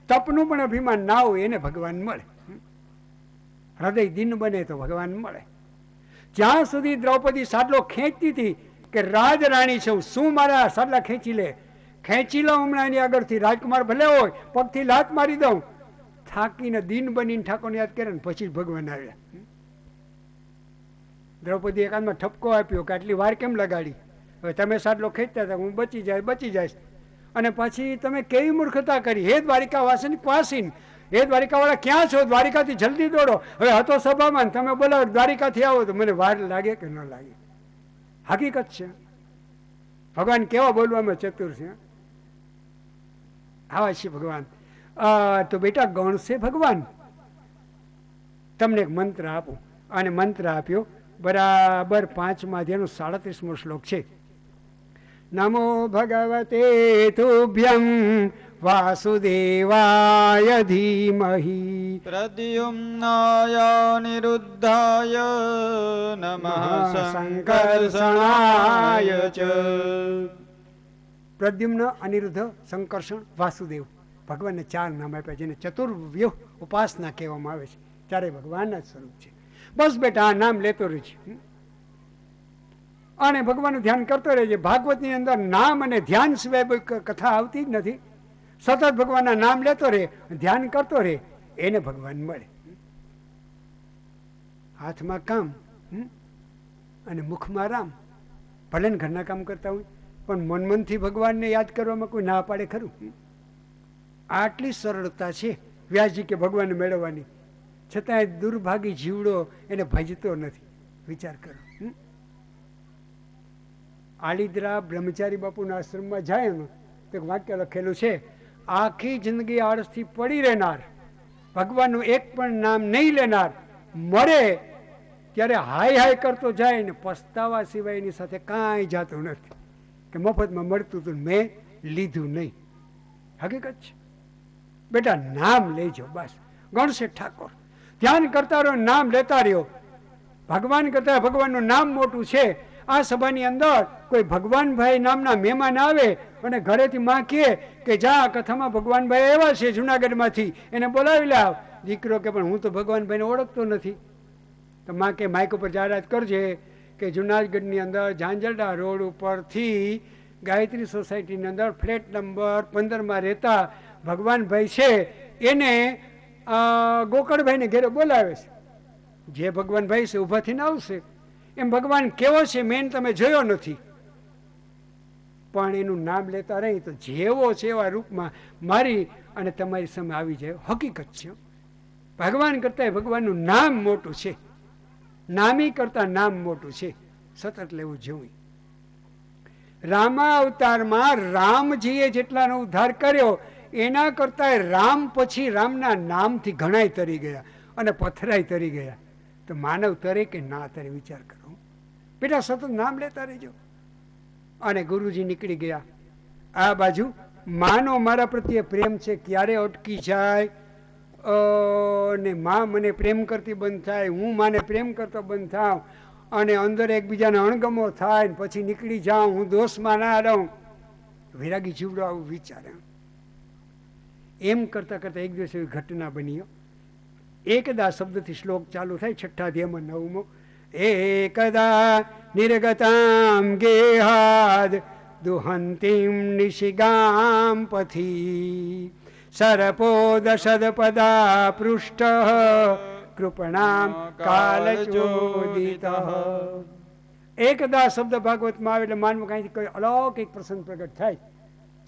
તપનું પણ અભિમાન ના હોય એને ભગવાન મળે. હૃદય દિન બને તો ભગવાન મળે. જ્યાં સુધી દ્રૌપદી સાડલો ખેંચતી હતી કે રાજ રાણી છું, શું મારા સાડલા ખેંચી લે, ખેંચી લો હમણાં એની આગળથી, રાજકુમાર ભલે હોય, પગથી લાત મારી દઉં. થાકીને દિન બનીને ઠાકોરને યાદ કરે ને પછી ભગવાન આવ્યા. દ્રૌપદી એકાદમાં ઠપકો આપ્યો કે આટલી વાર કેમ લગાડી? હવે તમે સાડલો ખેંચતા હતા, હું બચી જાય. અને પછી તમે કેવી મૂર્ખતા કરી, હે દ્વારિકા વાસી વાસીન, હે દ્વારિકાવાળા ક્યાં છો? દ્વારિકાથી જલ્દી દોડો. હવે હતો સભામાં, તમે બોલાવો દ્વારિકાથી આવો તો મને વાર લાગે કે ન લાગે? હકીકત છે. ભગવાન કેવા બોલવામાં ચતુર છે. આવા છે ભગવાન. તો બેટા ગણશે ભગવાન. તમને એક મંત્ર આપું. અને મંત્ર આપ્યો બરાબર 5મા અધ્યાયનો 37મો શ્લોક છે. નમો ભગવતે તુભ્યં વાસુદેવાય ધીમહિ પ્રદ્યુમ્નાય નિરુદ્ધાય નમઃ સંકર્ષણાય ચ. પ્રદ્યુમ્ન, અનિરુદ્ધ, સંકર્ષણ, વાસુદેવ, ભગવાનને 4 નામ આપ્યા, જેને ચતુર્વ્યુહ ઉપાસના કહેવામાં આવે છે. ચારે ભગવાનના જ સ્વરૂપ છે. બસ બેટા આ નામ લેતો રહેજે અને ભગવાનનું ધ્યાન કરતો રહેજે. ભાગવતની અંદર નામ અને ધ્યાન સિવાય કથા આવતી જ નથી. સતત ભગવાનના નામ લેતો રહે, ધ્યાન કરતો રહે, એને ભગવાન મળે. હાથમાં કામ અને મુખમાં રામ. ભલે ઘરના કામ કરતા હોય પણ મનથી ભગવાનને યાદ કરવામાં કોઈ ના પાડે ખરું? આટલી સરળતા છે વ્યાસજી કે ભગવાનને મેળવવાની, છતાંય દુર્ભાગી જીવડો એને ભજતો નથી. વિચાર કરો. આલિદ્રા બ્રહ્મચારી બાપુના આશ્રમમાં જાય ને તો એક વાક્ય લખેલું છે, આખી જિંદગી આળસથી પડી રહેનાર, ભગવાનનું એક પણ નામ નહીં લેનાર, મળે ત્યારે હાય હાય કરતો જાય ને પસ્તાવા સિવાય એની સાથે કાંઈ જાતું નથી કે મફતમાં મળતું હતું મેં લીધું નહીં. હકીકત છે. બેટા નામ લેજો, બસ ગણશે ઠાકોર. ધ્યાન કરતા રહ્યો, નામ લેતા રહ્યો. ભગવાન કરતા ભગવાનનું નામ મોટું છે. આ સભાની અંદર કોઈ ભગવાનભાઈ નામના મહેમાન આવે અને ઘરેથી માં કહે કે જા કથામાં ભગવાનભાઈ આવ્યા છે જુનાગઢમાંથી, એને બોલાવી લાવ. દીકરો કે પણ હું તો ભગવાનભાઈને ઓળખતો નથી. તો માં કે માઇક ઉપર જાહેરાત કરજે કે જુનાગઢની અંદર ઝાંઝરડા રોડ ઉપરથી ગાયત્રી સોસાયટીની અંદર ફ્લેટ નંબર 15માં રહેતા ભગવાનભાઈ છે, એને ગોકળભાઈને ઘેરે બોલાવે છે. જે ભગવાનભાઈ છે ઊભા થઈને આવશે. એમ ભગવાન કેવો છે મેન તમે જોયો નથી, પણ એનું નામ લેતા રહી તો જેવો છે એવા રૂપમાં મારી અને તમારી સામે આવી જાય. હકીકત છે. ભગવાન કરતા ભગવાનનું નામ મોટું છે. નામી કરતા નામ મોટું છે. સતત લેવું જોવું. રામા અવતારમાં રામજીએ જેટલાનો ઉદ્ધાર કર્યો એના કરતા રામ પછી રામના નામથી ઘણાય તરી ગયા અને પથરાય તરી ગયા. તો માનવ તરે કે ના તરે વિચાર કરો. બેટા સતત નામ લેતા રહેજો. અને ગુરુજી નીકળી ગયા આ બાજુ માનો મારા પ્રત્યે પ્રેમ છે ક્યારે અટકી જાય ને માં મને પ્રેમ કરતી બંધ થાય, હું માને પ્રેમ કરતો બંધ થાવ અને અંદર એકબીજાને અણગમો થાય, પછી નીકળી જાઉં, હું દોષમાં ના રહું. વૈરાગી જીવડો આવું વિચારે. એમ કરતાં કરતાં એક દિવસ એવી ઘટના બની. એકદા શબ્દથી શ્લોક ચાલુ થાય, 6ઠ્ઠા અધ્યાયમાં 9મો. એકદા નિર્ગતામ ગેહાદ દુહંતિમ નિશિગામ પથી સરપો દશદપદા પૃષ્ઠ કૃપણામ કાલચોદિત. એકદા શબ્દ ભાગવતમાં આવે એટલે માનવું કાંઈથી કોઈ અલૌકિક પ્રસંગ પ્રગટ થાય.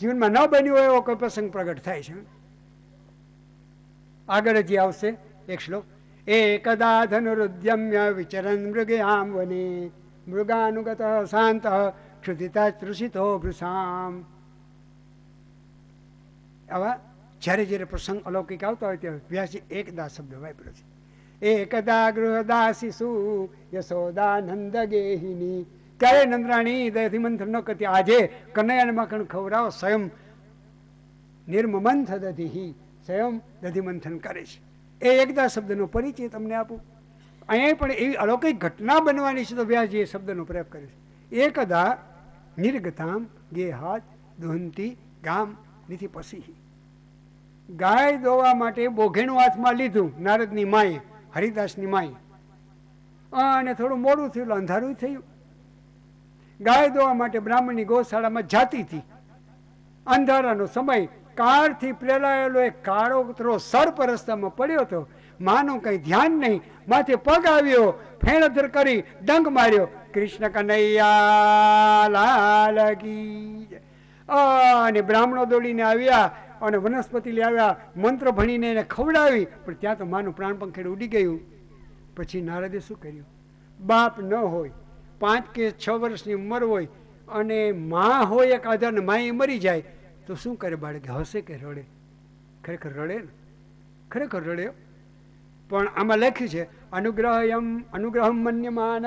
જીવનમાં ન બન્યો હોય એવો કોઈ પ્રસંગ પ્રગટ થાય છે. આગળ જે આવશે એક શ્લોક. એકદા ધનુરુદ્યમ્ય વિચરન મૃગયામ વને મૃગાનુગત શાંત ક્ષુધિતા તૃષિતો ભૃષામ. આવા જ્યારે જ્યારે પ્રસંગ અલૌકિક આવતા હોય ત્યારે વ્યાસજી એકદા શબ્દ વાપર્યો છે. એકદા ગૃહદાસીસુ યશોદાનંદ ગેહિની. ક્યારે નંદરાણી દયથી મંથન ન કરતી, આજે કનૈયાને માખણ ખવડાવો, સ્વયં નિર્મમંથ દધી, સ્વયં દધી મંથન કરે છે. એ એકદા શબ્દનો પરિચય તમને આપું. અહીંયા પણ એવી અલૌકિક ઘટના બનવાની છે તો વ્યાસજી એ શબ્દનો પ્રયોગ કરે છે. એકદા નિર્ગતામ ગેહાદ દુહંતી ગામ નીતિ પસી. ગાય દોવા માટે બોઘેણું હાથમાં લીધું નારદની માએ, હરિદાસની માએ, અને થોડું મોડું થયું, અંધારું થયું. ગાય દોવા માટે બ્રાહ્મણની ગૌશાળામાં જાતી હતી. અંધારાનો સમય, કાળથી પ્રેરાયેલો એક કાળો કૂતરો સર્પ રસ્તામાં પડ્યો હતો. માનું કઈ ધ્યાન નહીં, માથે પગ આવ્યો, ફેણધર કરી ડંગ માર્યો. કૃષ્ણ કનૈયા લાલ કી. અને બ્રાહ્મણો દોડીને આવ્યા અને વનસ્પતિ લઈ આવ્યા, મંત્ર ભણીને એને ખવડાવી, પણ ત્યાં તો માનું પ્રાણ પંખેડ ઉડી ગયું. પછી નારદે શું કર્યું? બાપ ન હોય, 5 કે 6 વર્ષની ઉંમર હોય અને માં હોય એક આધાર ને માએ મરી જાય તો શું કરે બાળક? હસે કે રડે? ખરેખર રડે ને, ખરેખર રડે. પણ આમાં લખ્યું છે અનુગ્રહમ મન્યમાન.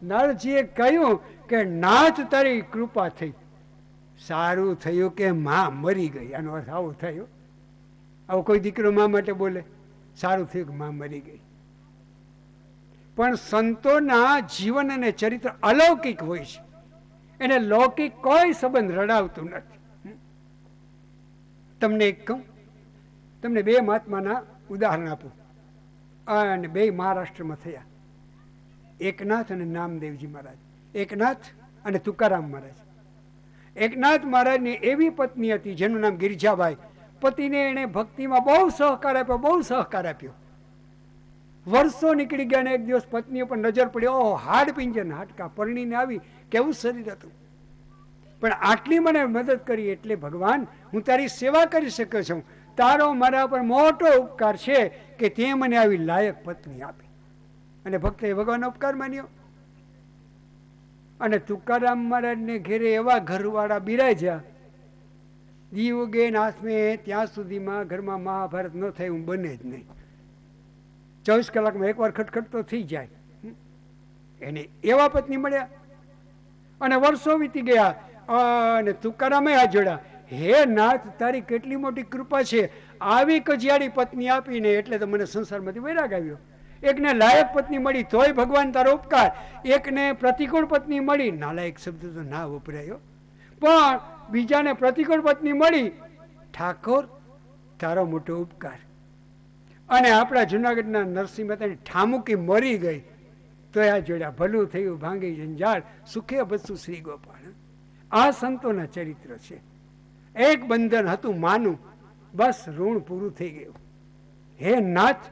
નરજીએ કહ્યું કે નાથ તારી કૃપા થઈ, સારું થયું કે માં મરી ગઈ. આનો અર્થ આવો થયો. આવો કોઈ દીકરો માં માટે બોલે, સારું થયું કે માં મરી ગઈ. પણ સંતોના જીવન અને ચરિત્ર અલૌકિક હોય છે, એને લૌકિક કોઈ સંબંધ રડાવતું નથી. તમને એક કહું, તમને 2 મહાત્માના ઉદાહરણ આપું, અને 2 મહારાષ્ટ્રમાં થયા. એકનાથ અને નામદેવજી મહારાજ. એકનાથ અને તુકારામ મહારાજ. એકનાથ મહારાજની એવી પત્ની હતી જેનું નામ ગિરજાબાઈ. પતિને એને ભક્તિમાં બહુ સહકાર આપ્યો, બહુ સહકાર આપ્યો. વર્ષો નીકળી ગયા ને એક દિવસ પત્ની પર નજર પડી. ઓહ, હાડ પિંજર હાડકા, પરણીને આવી, કેવું શરીર હતું, પણ આટલી મને મદદ કરી એટલે ભગવાન હું તારી સેવા કરી શક્યો છું. તારો મારા પર મોટો ઉપકાર છે કે તે મને આવી લાયક પત્ની આપી. અને ભક્તે ભગવાનનો ઉપકાર માન્યો. અને તુકારામ મહારાજને ઘેરે એવા ઘરવાળા બિરાજ્યા, દીવ ગે નાથમે, ત્યાં સુધીમાં ઘરમાં મહાભારત ન થાય હું બને જ નહીં. 24 કલાકમાં એકવાર ખટખટ તો થઈ જાય. એને એવા પત્ની મળ્યા અને વર્ષો વીતી ગયા. અને તુકારામે હાથ જોડ્યા, હે નાથ તારી કેટલી મોટી કૃપા છે, આવી કજિયાળી પત્ની આપીને એટલે તો મને સંસારમાંથી વૈરાગ આવ્યો. એકને લાયક પત્ની મળી તોય ભગવાન તારો ઉપકાર, એકને પ્રતિકૂળ પત્ની મળી, નાલાયક શબ્દ તો ના વપરાયો, પણ બીજાને પ્રતિકૂળ પત્ની મળી, ઠાકોર તારો મોટો ઉપકાર. અને આપણા જુનાગઢના નરસિંહ મહેતાની ઠામુકી મરી ગઈ તો આ જોડ્યા, ભલું થયું ભાંગી જંજાળ, સુખે બસું શ્રી ગોપાલ. આ સંતોના ચરિત્ર છે. એક બંધન હતું માનું, બસ ઋણ પૂરું થઈ ગયું. હે નાથ,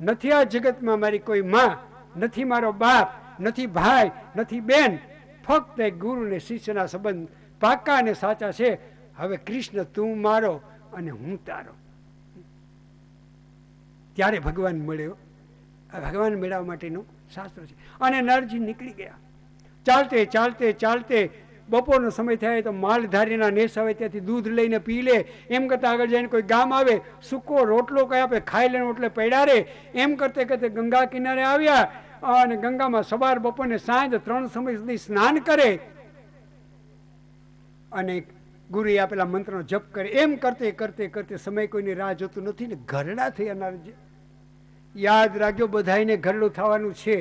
નથી આ જગતમાં મારી કોઈ માં, નથી મારો બાપ, નથી ભાઈ, નથી બેન, ફક્ત એક ગુરુ ને શિષ્યના સંબંધ પાકા અને સાચા છે. હવે કૃષ્ણ તું મારો અને હું તારો. ત્યારે ભગવાન મળ્યો. ભગવાન મેળવવા માટેનું શાસ્ત્ર છે. અને નરજી નીકળી ગયા. ચાલતે ચાલતે ચાલતે બપોરનો સમય થાય તો માલધારીના નેસ આવે ત્યાંથી દૂધ લઈને પી લે. એમ કરતા આગળ જઈને કોઈ ગામ આવે, સૂકો રોટલો કઈ આપે, ખાઈ લઈને એટલે પડ્યા રે. એમ કરતે કરતે ગંગા કિનારે આવ્યા અને ગંગામાં સવાર બપોર ને સાંજ 3 સમય સુધી સ્નાન કરે. અને ગુરુએ આપેલા મંત્રનો જપ કરે. એમ કરતે કરતે કરતે સમય કોઈની રાહ જોતું નથી ને ઘરડા થયા નારદજી. યાદ રાખજો, બધાને ઘરડું થવાનું છે.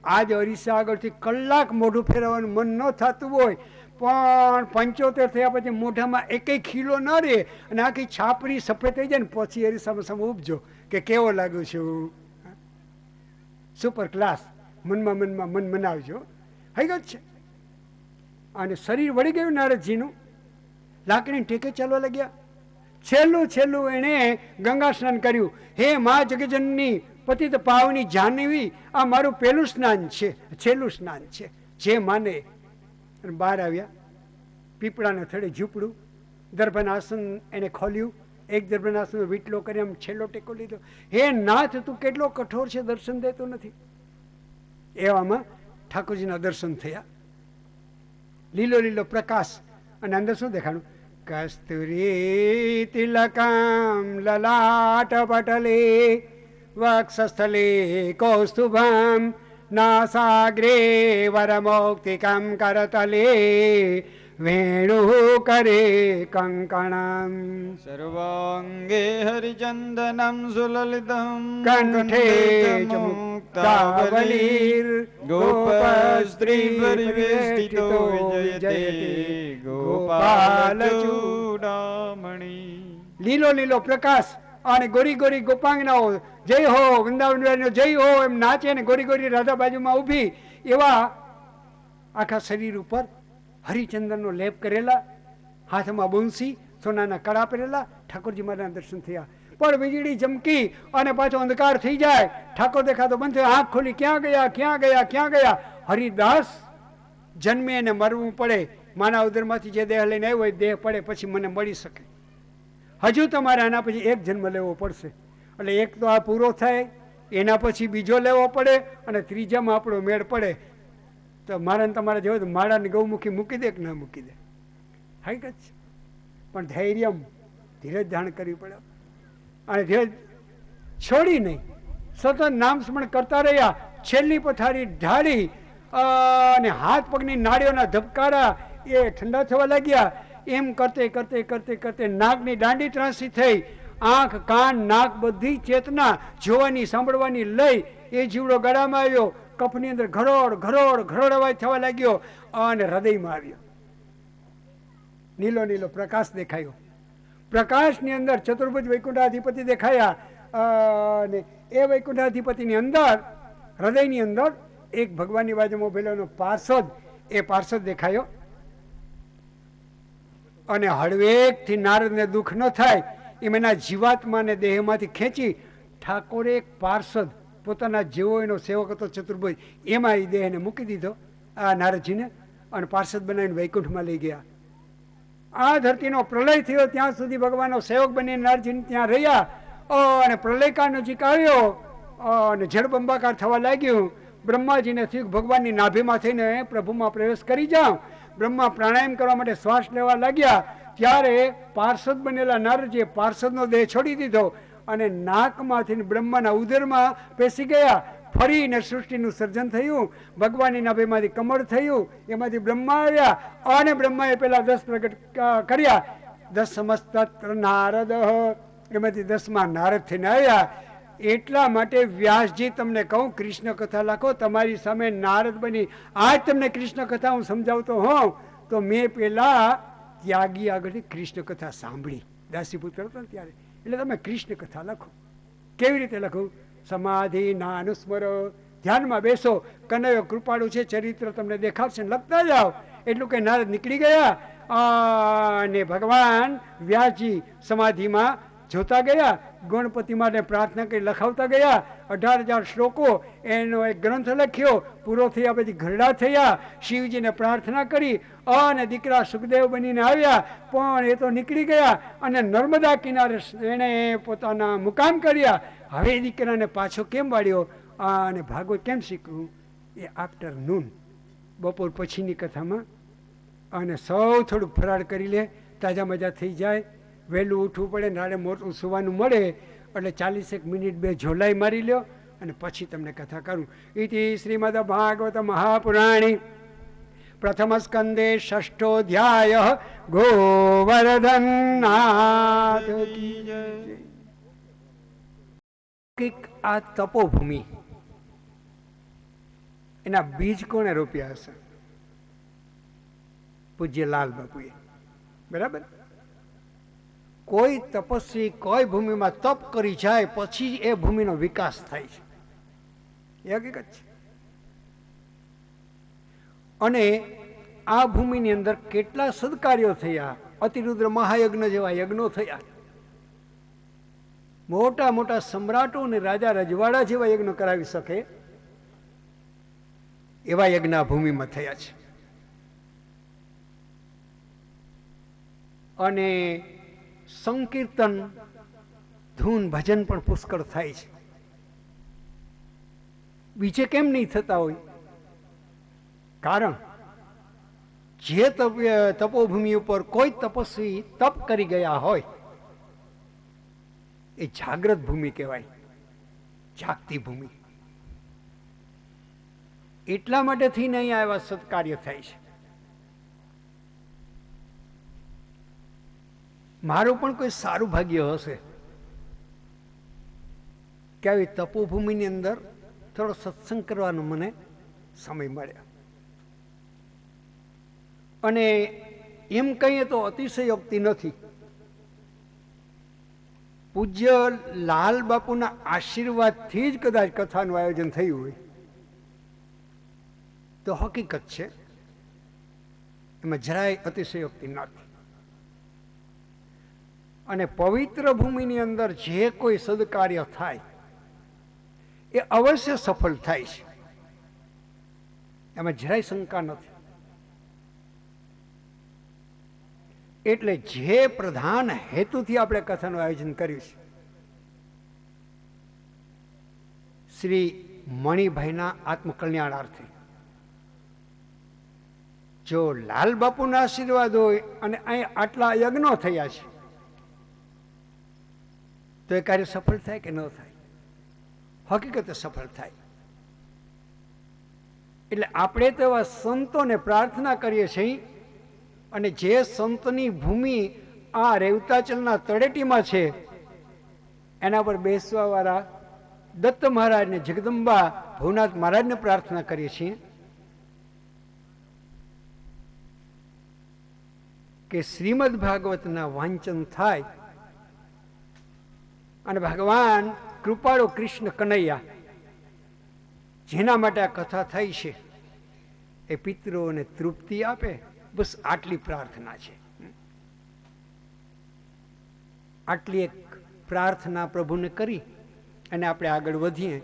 આજ અરીસા આગળથી કલાક મોઢું ફેરવવાનું મન ન થતું હોય, પણ 75 થયા પછી મોઢામાં એકેય ખીલો ન રહે અને આખી છાપરી સફેદ થઈ જાય ને પછી અરીસામાં સામે ઉપજો કે કેવો લાગ્યો છું. Super class. મનમાં મન મનાવજો. હકીકત છે. અને શરીર વળી ગયું નારદજીનું. લાકડીને ટેકે ચાલવા લાગ્યા. છેલ્લું એણે ગંગા સ્નાન કર્યું. હે મા જગજનની પતિત પાવની જાનવી, આ મારું પહેલું સ્નાન છે, છેલ્લું સ્નાન છે. જે માને. અને બહાર આવ્યા. પીપળાના થડે ઝૂંપડું, દર્ભના આસન એને ખોલ્યું. એક દર્ભના આસનનો વીટલો કરી આમ છેલ્લો ટેકો લીધો. હે નાથ, તું કેટલો કઠોર છે, દર્શન દેતો નથી. એવામાં ઠાકોરજીના દર્શન થયા. લીલો લીલો પ્રકાશ અને અંદર શું દેખાડું? કસ્તુરી તિલકામ લલાટ પટલે વક્ષસ્થલે કૌસ્તુભમ નાસાગ્રે વરમૌક્તિકમ કરતલે વેણુ કરે કંકણમ સર્વાંગે હરિચંદનમ સુલલિતમ કંઠે ચ મુક્તાવલીર ગોપસ્ત્રી પરિવેષ્ટિતો જયતે ગોપાલ ચૂડામણી. લીલો લીલો પ્રકાશ અને ગોરી ગોરી ગોપાંગનાઓ જય હો વૃંદાવન જય હો એમ નાચે ને ગોરી ગોરી રાધા બાજુમાં ઊભી. એવા આખા શરીર ઉપર હરિચંદનનો લેપ કરેલા, હાથમાં બંસી, સોનાના કડા પહેરેલા. ઠાકોરજી મહારાજના દર્શન થયા. પણ વીજળી ચમકી અને પાછો અંધકાર થઈ જાય. ઠાકોર દેખાતો બંધ થયો. આંખ ખોલી, ક્યાં ગયા ક્યાં ગયા ક્યાં ગયા? હરિદાસ જન્મે અને મરવું પડે. માના ઉદરમાંથી જે દેહ લઈને આવ્યો હોય દેહ પડે પછી મને મળી શકે. હજુ તમારે આના પછી એક જન્મ લેવો પડશે. એટલે એક તો આ પૂરો થાય, એના પછી બીજો લેવો પડે અને ત્રીજામાં આપણો મેળ પડે. તો મારાને તમારે જેવો માળાને ગૌમુખી મૂકી દે કે ના મૂકી દે? હકીકત છે. પણ ધૈર્ય, ધીરજ ધારણ કરવી પડે. અને ધીરજ છોડી નહીં, સતત નામ સ્મરણ કરતા રહ્યા. છેલ્લી પથારી ઢાળી અને હાથ પગની નાડીઓના ધબકારા એ ઠંડા થવા લાગ્યા. એમ કરતે કરતે કરતે કરતે નાકની દાંડી ત્રાસી થઈ. આંખ, કાન, નાક બધી ચેતના જોવાની સાંભળવાની લઈ એ જીવડો ગળામાં આવ્યો. કફની અંદર ઘરોડ ઘરોડ ઘરોડ અવાજ થવા લાગ્યો અને હૃદયમાં આવ્યો. નીલો નીલો પ્રકાશ દેખાયો. પ્રકાશની અંદર ચતુર્ભુજ વૈકુંઠાધિપતિ દેખાયા. અને એ વૈકુંઠાધિપતિની અંદર, હૃદયની અંદર એક ભગવાનની બાજુમાં ઉભેલો પાર્ષદ, એ પાર્ષદ દેખાયો. અને હળવેકથી નારદને દુઃખ ન થાય એમ એના જીવાત્માને દેહમાંથી ખેંચી ઠાકોરે એક પાર્ષદ પોતાના જેવો એનો સેવક હતો ચતુર્ભુજ, એમાં એ દેહને મૂકી દીધો આ નારદજીને અને પાર્ષદ બનાવીને વૈકુંઠમાં લઈ ગયા. આ ધરતીનો પ્રલય થયો ત્યાં સુધી ભગવાનનો સેવક બની નારદજી ત્યાં રહ્યા. અને પ્રલયકાળ નજીક આવ્યો અને જળબંબાકાર થવા લાગ્યું. બ્રહ્માજીને થયું ભગવાનની નાભીમાં થઈને પ્રભુમાં પ્રવેશ કરી જાઓ. બ્રહ્મા પ્રાણાયામ કરવા માટે શ્વાસ લેવા લાગ્યા. ત્યારે પાર્ષદ બનેલા નારદજીએ પાર્ષદનો દેહ છોડી દીધો અને નાકમાંથી બ્રહ્માના ઉદરમાં પેસી ગયા. ફરીને સૃષ્ટિનું સર્જન થયું. ભગવાનની નાભીમાંથી કમળ થયું, એમાંથી બ્રહ્મા આવ્યા અને બ્રહ્માએ પેલા 10 પ્રગટ કર્યા. 10 સમસ્તત્ર નારદ, એમાંથી 10માં નારદ થઈને આવ્યા. એટલા માટે વ્યાસજી તમને કહું, કૃષ્ણ કથા લખો. તમારી સામે નારદ બની આજ તમને કૃષ્ણ કથા હું સમજાવતો હોઉં તો મેં પેલા ત્યાગી આગળથી કૃષ્ણ કથા સાંભળી, દાસીપુત્ર હતો ત્યારે. એટલે તમે કૃષ્ણ કથા લખો. કેવી રીતે લખું? સમાધિ ના અનુસ્મરો, ધ્યાનમાં બેસો. કનૈયો કૃપાળુ છે, ચરિત્ર તમને દેખાડશે, લખતા જાઓ. એટલું કે નારદ નીકળી ગયા અને ભગવાન વ્યાસજી સમાધિમાં જોતા ગયા. ગણપતિ માટે પ્રાર્થના કરી લખાવતા ગયા. 18,000 શ્લોકો એનો એક ગ્રંથ લખ્યો. પૂરો થયા પછી ઘરડા થયા. શિવજીને પ્રાર્થના કરી અને દીકરા સુખદેવ બનીને આવ્યા. પણ એ તો નીકળી ગયા અને નર્મદા કિનારે એણે પોતાના મુકામ કર્યા. હવે દીકરાને પાછો કેમ વાળ્યો અને ભાગવત કેમ શીખવું? એ આફ્ટરનૂન, બપોર પછીની કથામાં. અને સૌ થોડુંક ફરાળ કરી લે, તાજા મજા થઈ જાય. વહેલું ઉઠવું પડે, નાળે મોટું સુવાનું મળે એટલે 40 મિનિટ 2 ઝોલાઈ મારી લ્યો અને પછી તમને કથા કરું. ઇતિ શ્રીમદ ભાગવત મહાપુરાણી પ્રથમ સ્કંદે ષષ્ઠોધ્યાય ગોવર્ધનનાથ કી જય. આ તપોભૂમિ એના બીજ કોને રોપ્યા હશે? પૂજ્ય લાલ બાપુએ. બરાબર. કોઈ તપસ્વી કોઈ ભૂમિમાં તપ કરી જાય પછી એ ભૂમિનો વિકાસ થાય છે, એ હકીકત છે. અને આ ભૂમિની અંદર કેટલા સદકાર્યો થયા, અતિરુદ્ર મહાયજ્ઞ જેવા યજ્ઞો થયા, મોટા મોટા સમ્રાટો અને રાજા રજવાડા જેવા યજ્ઞ કરાવી શકે એવા યજ્ઞ આ ભૂમિમાં થયા છે. અને સંકીર્તન ધૂન ભજન પણ પુષ્કળ થાય છે. બીજે કેમ નહીં થતા હોય? કારણ જે તપોભૂમિ ઉપર કોઈ તપસ્વી તપ કરી ગયા હોય એ જાગ્રત ભૂમિ કહેવાય, જાગતી ભૂમિ. એટલા માટે થઈને અહીંયા એવા સત્કાર્ય થાય છે. મારું પણ કોઈ સારું ભાગ્ય હશે કે આવી તપોભૂમિની અંદર થોડો સત્સંગ કરવાનો મને સમય મળ્યો. અને એમ કહીએ તો અતિશયોક્તિ નથી. પૂજ્ય લાલ બાપુના આશીર્વાદથી જ કદાચ કથાનું આયોજન થયું હોય તો હકીકત છે, એમાં જરાય અતિશયોક્તિ નથી. અને પવિત્ર ભૂમિની અંદર જે કોઈ સદકાર્ય થાય એ અવશ્ય સફળ થાય છે, એમાં જરાય શંકા નથી. એટલે જે પ્રધાન હેતુથી આપણે કથાનું આયોજન કર્યું છે, શ્રી મણિભાઈના આત્મકલ્યાણાર્થે, જો લાલ બાપુના આશીર્વાદ હોય અને અહીં આટલા યજ્ઞો થયા છે તો એ કાર્ય સફળ થાય કે ન થાય? હકીકતે સફળ થાય. એટલે આપણે તો એવા સંતોને પ્રાર્થના કરીએ છીએ, અને જે સંતની ભૂમિ આ રેવતાચલના તળેટીમાં છે એના પર બેસવા વાળા દત્ત મહારાજને, જગદંબા ભવનાથ મહારાજને પ્રાર્થના કરીએ છીએ કે શ્રીમદ ભાગવતના વાંચન થાય અને ભગવાન કૃપાળુ કૃષ્ણ કનૈયા જેના માટે આ કથા થઈ છે એ પિતૃઓને તૃપ્તિ આપે. બસ આટલી પ્રાર્થના છે. આટલી એક પ્રાર્થના પ્રભુને કરી અને આપણે આગળ વધીએ.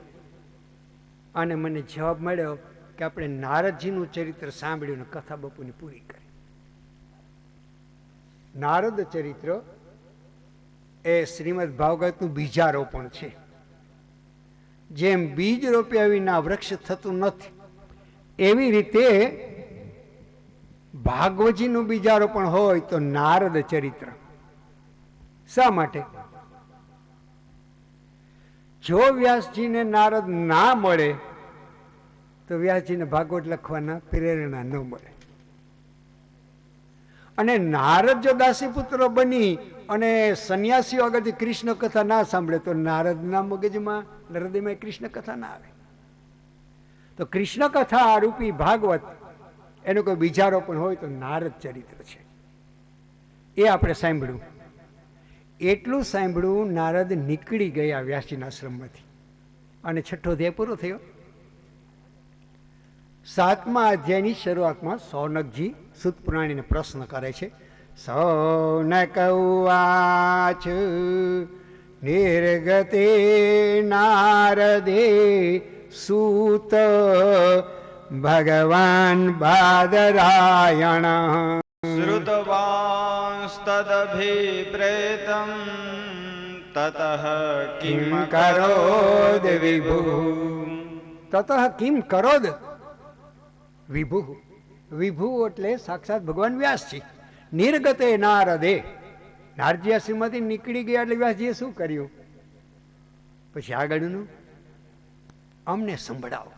અને મને જવાબ મળ્યો કે આપણે નારદજીનું ચરિત્ર સાંભળ્યું અને કથા બાપુની પૂરી કરી. નારદ ચરિત્ર એ શ્રીમદ ભાગવતનું બીજારોપણ છે. જેમ બીજ રોપ્યા વિના વૃક્ષ થતું નથી એવી રીતે ભાગવતજીનું બીજારોપણ હોય તો નારદ ચરિત્ર. શા માટે? જો વ્યાસજીને નારદ ના મળે તો વ્યાસજીને ભાગવત લખવાના પ્રેરણા ન મળે. અને નારદ જો દાસીપુત્ર બની અને સંન્યાસીઓ આગળથી કૃષ્ણ કથા ના સાંભળે તો નારદના મગજમાં, હૃદયમાં કૃષ્ણ કથા ના આવે. તો કૃષ્ણ કથા રૂપી ભાગવત એનું કોઈ બીજારોપણ હોય તો નારદ ચરિત્ર છે. એ આપણે સાંભળ્યું. એટલું સાંભળ્યું, નારદ નીકળી ગયા વ્યાસજીના આશ્રમમાંથી અને છઠ્ઠો અધ્યાય પૂરો થયો. 7મા અધ્યાયની શરૂઆતમાં સૌનકજી સૂત પુરાણીને પ્રશ્ન કરે છે. સૌનક ઉવાચ નિર્ગતે નારદે સૂત ભગવાન બાદરાયણ શ્રુતવાંસ્તદભિપ્રેતં તતઃ કિમ કરોદ વિભુ. તતઃ કિમ કરોદ વિભુ. વિભુ એટલે સાક્ષાત ભગવાન વ્યાસજી. નિર્ગતે નારદે, નારદજી આશ્રમમાંથી નીકળી ગયા એટલે વ્યાસજીએ શું કર્યું? પછી આગળનું અમને સંભળાવો.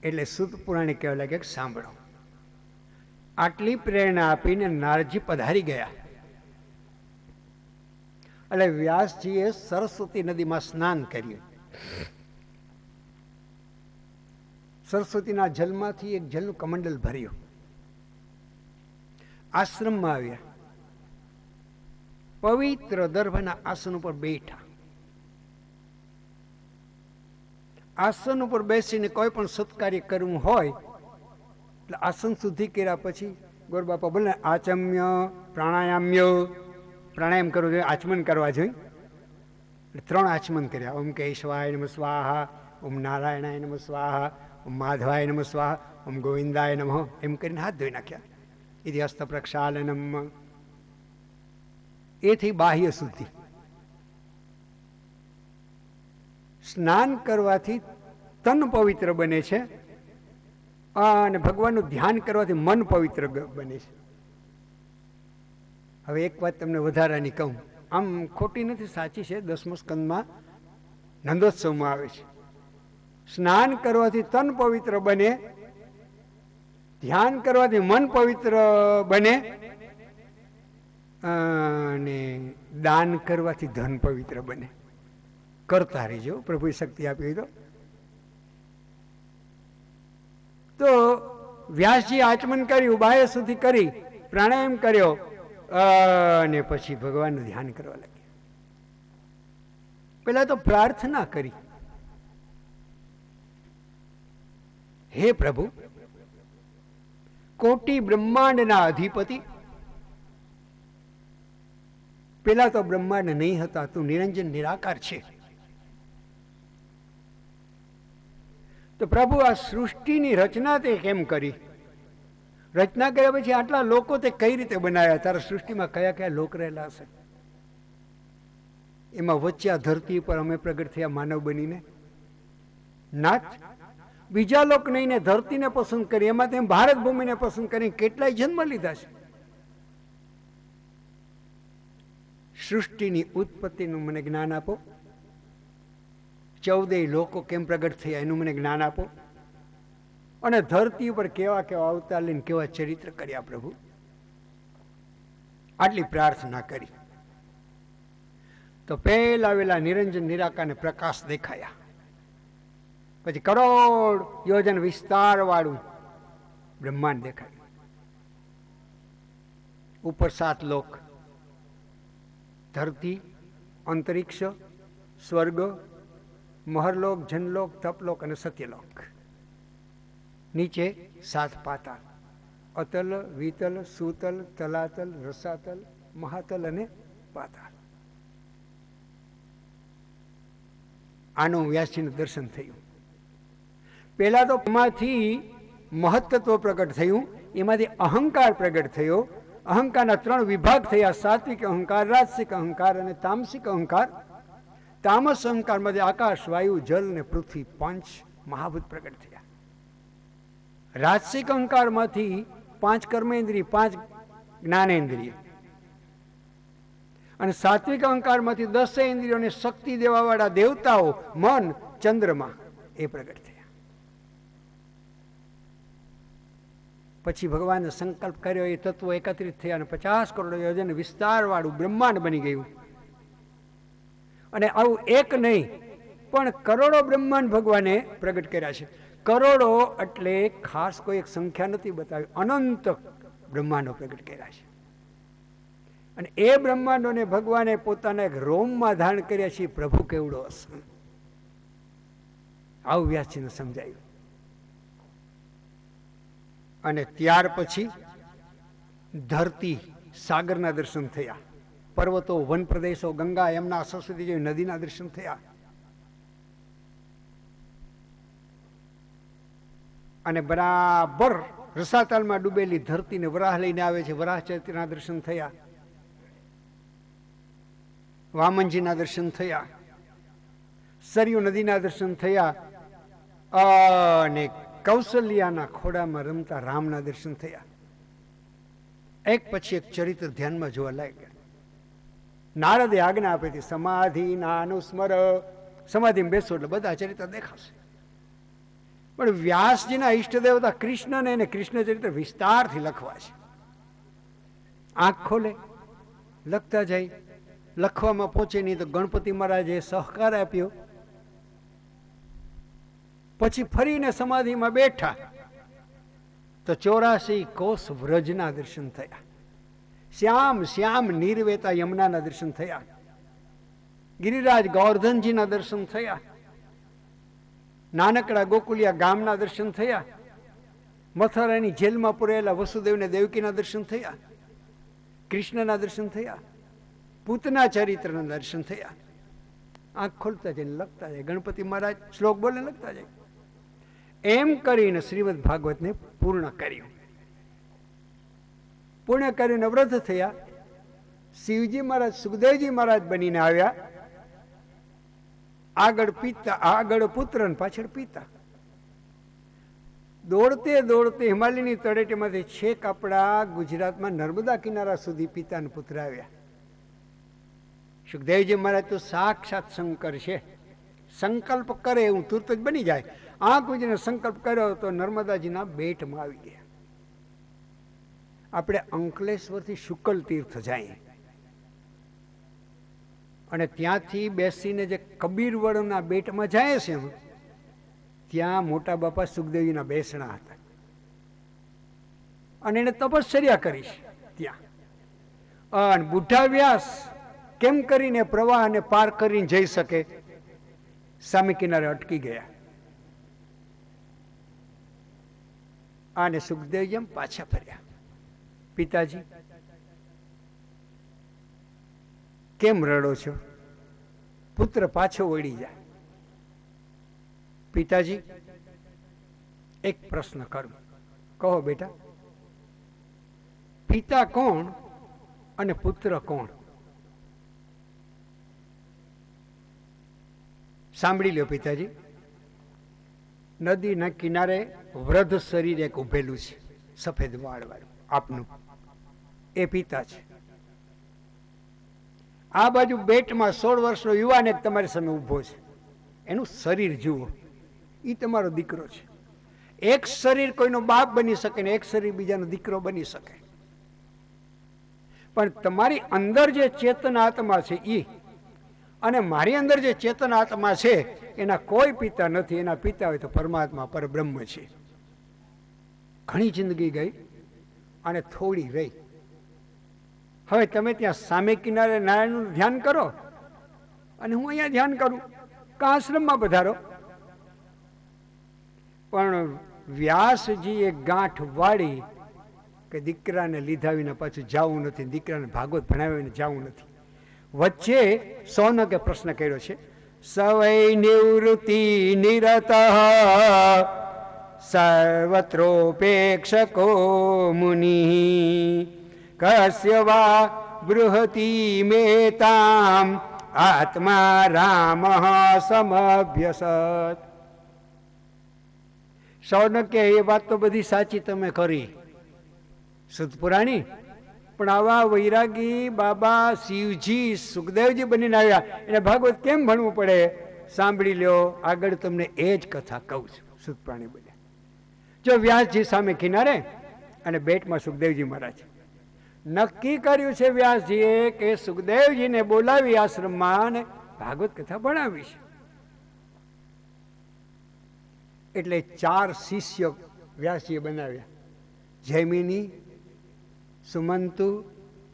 એટલે સૂત પુરાણી કહેવા લાગે કે સાંભળો. આટલી પ્રેરણા આપીને નારદજી પધારી ગયા. એટલે વ્યાસજીએ સરસ્વતી નદીમાં સ્નાન કર્યું. સરસ્વતીના જલમાંથી એક જલનું કમંડલ ભર્યું. આશ્રમમાં આવ્યા. પવિત્ર દર્ભના આસન ઉપર બેઠા. આસન ઉપર બેસીને કોઈ પણ સત્કાર્ય કરવું હોય એટલે આસન શુદ્ધિ કર્યા પછી ગોરબાપા બોલે આચમ્ય પ્રાણાયામ્ય, પ્રાણાયામ કરવો જોઈએ, આચમન કરવા જોઈએ. એટલે 3 આચમન કર્યા. ઓમ કેશવાય નમઃ સ્વાહા, ઓમ નારાયણાય નમઃ સ્વાહા, ઓમ માધવાય નમઃ સ્વાહા, ઓમ ગોવિંદાય નમઃ, એમ કરીને હાથ ધોઈ નાખ્યા. એથી હસ્ત પ્રક્ષાલનમ, એથી બાહ્ય શુદ્ધિ. સ્નાન કરવાથી તન પવિત્ર બને છે અને ભગવાનનું ધ્યાન કરવાથી મન પવિત્ર બને છે. હવે એક વાત તમને વધારાની કહું, આમ ખોટી નથી, સાચી છે. 10મા સ્કંદમાં નંદોત્સવમાં આવે છે. સ્નાન કરવાથી તન પવિત્ર બને, ધ્યાન કરવાથી મન પવિત્ર બને, અને દાન કરવાથી ધન પવિત્ર બને. કરતા રહીજો, પ્રભુએ શક્તિ આપી તો વ્યાસજી આચમન કર્યું, બાહ્ય શુદ્ધિ કરી, પ્રાણાયામ કર્યો અને પછી ભગવાનનું ધ્યાન કરવા લાગ્યા. પેલા તો પ્રાર્થના કરી, હે પ્રભુ, કોટી બ્રહ્માંડના અધિપતિ, પેલા તો બ્રહ્માંડ નહીં હતા, તું નિરંજન નિરાકાર છે. તો પ્રભુ આ સૃષ્ટિની રચના તે કેમ કરી? રચના કર્યા પછી આટલા લોકો તે કઈ રીતે બનાવ્યા? તારા સૃષ્ટિમાં કયા કયા લોક રહેલા હશે? એમાં વચ્ચે આ ધરતી પર અમે પ્રગટ થયા માનવ બનીને. નાથ, બીજા લોક નહીં ને ધરતીને પસંદ કરી, એમાં તેમ ભારત ભૂમિને પસંદ કરી કેટલાય જન્મ લીધા છે. સૃષ્ટિની ઉત્પત્તિનું મને જ્ઞાન આપો. 14 લોકો કેમ પ્રગટ થયા એનું મને જ્ઞાન આપો. અને ધરતી ઉપર કેવા કેવા અવતાર લઈને કેવા ચરિત્ર કર્યા પ્રભુ. આટલી પ્રાર્થના કરી તો પેલા વેલા નિરંજન નિરાકારને પ્રકાશ દેખાયા. પછી કરોડ યોજન વિસ્તાર વાળું બ્રહ્માંડ દેખાયું. ઉપર 7 લોક, ધરતી, અંતરિક્ષ, સ્વર્ગ, મહરલોક, જનલોક, તપલોક અને સત્યલોક. નીચે 7 પાતાળ, અતલ, વિતલ, સુતલ, તલાતલ, રસાતલ, મહાતલ અને પાતાળ. આનું વ્યાસજીનું દર્શન થયું. પેલા તો એમાંથી મહત્તત્વ પ્રગટ થયું, એમાંથી અહંકાર પ્રગટ થયો. અહંકારના 3 વિભાગ થયા, સાત્વિક અહંકાર, રાજસિક અહંકાર અને તામસિક અહંકાર. તામસ અહંકારમાંથી આકાશ, વાયુ, જલ ને પૃથ્વી 5 મહાભૂત પ્રગટ થયા. રાજસિક અહંકારમાંથી 5 કર્મેન્દ્રિય, 5 જ્ઞાનેન્દ્રિય, અને સાત્વિક અહંકારમાંથી 10 ઇન્દ્રિયોને શક્તિ દેવાવાળા દેવતાઓ, મન, ચંદ્રમા એ પ્રગટ થયા. પછી ભગવાને સંકલ્પ કર્યો, એ તત્વો એકત્રિત થયા અને 50 કરોડ યોજન વિસ્તાર વાળું બ્રહ્માંડ બની ગયું. અને આવું એક નહીં પણ કરોડો બ્રહ્માંડ ભગવાને પ્રગટ કર્યા છે. કરોડો એટલે ખાસ કોઈ એક સંખ્યા નથી બતાવી, અનંત બ્રહ્માંડો પ્રગટ કર્યા છે. અને એ બ્રહ્માંડોને ભગવાને પોતાના એક રોમમાં ધારણ કર્યા છે. પ્રભુ કેવડો હશે, આવું વ્યાસજીને સમજાયું. અને ત્યાર પછી ધરતી, સાગરના દર્શન થયા. પર્વતો, વન પ્રદેશો, ગંગા, યમુના, સરસ્વતી જેવી નદીના દર્શન થયા. અને બરાબર રસાતલમાં ડૂબેલી ધરતીને વરાહ લઈને આવે છે. વરાહ ચરિત્રના દર્શન થયા. વામનજીના દર્શન થયા. સરયુ નદીના દર્શન થયા. અને કૌશલ્યાના ખોડામાં રમતા રામના દર્શન થયા. એક પછી એક ચરિત્ર ધ્યાનમાં જોવા લાગ્યા. નારદે આજ્ઞા આપી હતી, સમાધિ ના અનુસ્મર. સમાધિમાં બેસો એટલે બધા ચરિત્ર દેખાશે. પણ વ્યાસજીના ઈષ્ટ દેવતા કૃષ્ણને એને કૃષ્ણ ચરિત્ર વિસ્તારથી લખવા છે. આંખ ખોલે, લખતા જાય, લખવામાં પહોંચે નહીં તો ગણપતિ મહારાજે સહકાર આપ્યો. પછી ફરીને સમાધિમાં બેઠા તો 84 કોસ વ્રજના દર્શન થયા. શ્યામ શ્યામ નિર્વેતા યમુનાના દર્શન થયા. ગિરિરાજ ગોવર્ધનજીના દર્શન થયા. નાનકડા ગોકુલિયા ગામના દર્શન થયા. મથુરાની જેલમાં પુરેલા વસુદેવને દેવકીના દર્શન થયા. કૃષ્ણના દર્શન થયા. પૂતના ચરિત્રના દર્શન થયા. આંખ ખોલતા જાય, લખતા જાય, ગણપતિ મહારાજ શ્લોક બોલે લખતા જાય. એમ કરીને શ્રીમદ ભાગવતને પૂર્ણ કર્યું. પૂર્ણ કરીને વ્રત થયા. શિવજી મહારાજ સુખદેવજી મહારાજ બનીને આવ્યા. આગળ પિતા, આગળ પુત્ર અને પાછળ પિતા. દોડતે દોડતે હિમાલયની તળેટીમાંથી છેક આપણા ગુજરાતમાં નર્મદા કિનારા સુધી પિતા અને પુત્ર આવ્યા. સુખદેવજી મહારાજ તો સાક્ષાત શંકર છે. સંકલ્પ કરે એવું તુરત જ બની જાય. આંખ ઉજીને સંકલ્પ કર્યો તો નર્મદાજીના બેટમાં આવી ગયા. આપણે અંકલેશ્વરથી શુકલ તીર્થ જાય અને ત્યાંથી બેસીને જે કબીરવડના બેટમાં જાય છે, ત્યાં મોટા બાપા સુખદેવજીના બેસણા હતા અને એને તપશ્ચર્યા કરી ત્યાં. અને બુઢા વ્યાસ કેમ કરીને પ્રવાહને પાર કરીને જઈ શકે, સામે કિનારે અટકી ગયા. અને સુખદેવજી પાછા ફર્યા. પિતાજી કેમ રડો છો? પુત્ર પાછો વળી જાય. પિતાજી એક પ્રશ્ન કરું, કહો બેટા, પિતા કોણ અને પુત્ર કોણ? સાંભળી લો પિતાજી. નદીના કિનારે વૃદ્ધ શરીર એક ઉભેલું છે, સફેદ વાળવાળું, આપનું એ પિતા છે. આ બાજુ બેટમાં 16 વર્ષનો યુવાન એક તમારી સામે ઊભો છે. એનું શરીર જુઓ, એ તમારો દીકરો છે. એક શરીર કોઈનો બાપ બની શકે ને એક શરીર બીજાનો દીકરો બની શકે, પણ તમારી અંદર જે ચેતન આત્મા છે એ અને મારી અંદર જે ચેતન આત્મા છે એના કોઈ પિતા નથી. એના પિતા હોય તો પરમાત્મા પરબ્રહ્મ છે. ઘણી જિંદગી ગઈ અને થોડી રહી. હવે તમે ત્યાં સામે કિનારે નારાયણનું ધ્યાન કરો અને હું અહીંયા ધ્યાન કરું, કા આશ્રમમાં પધારો. પણ વ્યાસજીએ ગાંઠ વાળી કે દીકરાને લીધા વિના પાછું જવું નથી, દીકરાને ભાગવત ભણાવ્યા વિના જવું નથી. વચ્ચે સૌનકે પ્રશ્ન કર્યો છે, સવૈ નિવૃત્તિ નિરત સર્વત્રોપેક્ષકો મુનિ કસ્ય વા બૃહતિ મેતામ આત્મા રામ સમભ્યસત. સૌનકે એ વાત તો બધી સાચી તમે કરી સુતપુરાણી, પણ આવા વૈરાગી બાબા શિવજી સુખદેવજી બનીને આવ્યા, એને ભાગવત કેમ ભણવું પડે? સાંભળી લ્યો, આગળ તમને એ જ કથા કહું છું. સુતપુરાણી બોલ્યા, જો વ્યાસજી સામે કિનારે અને બેટમાં સુખદેવજી મહારાજ. નક્કી કર્યું છે વ્યાસજીએ કે સુખદેવજીને બોલાવી આશ્રમમાં અને ભાગવત કથા ભણાવી છે. એટલે 4 શિષ્યો વ્યાસજીએ બનાવ્યા, જૈમિની, સુમંતુ,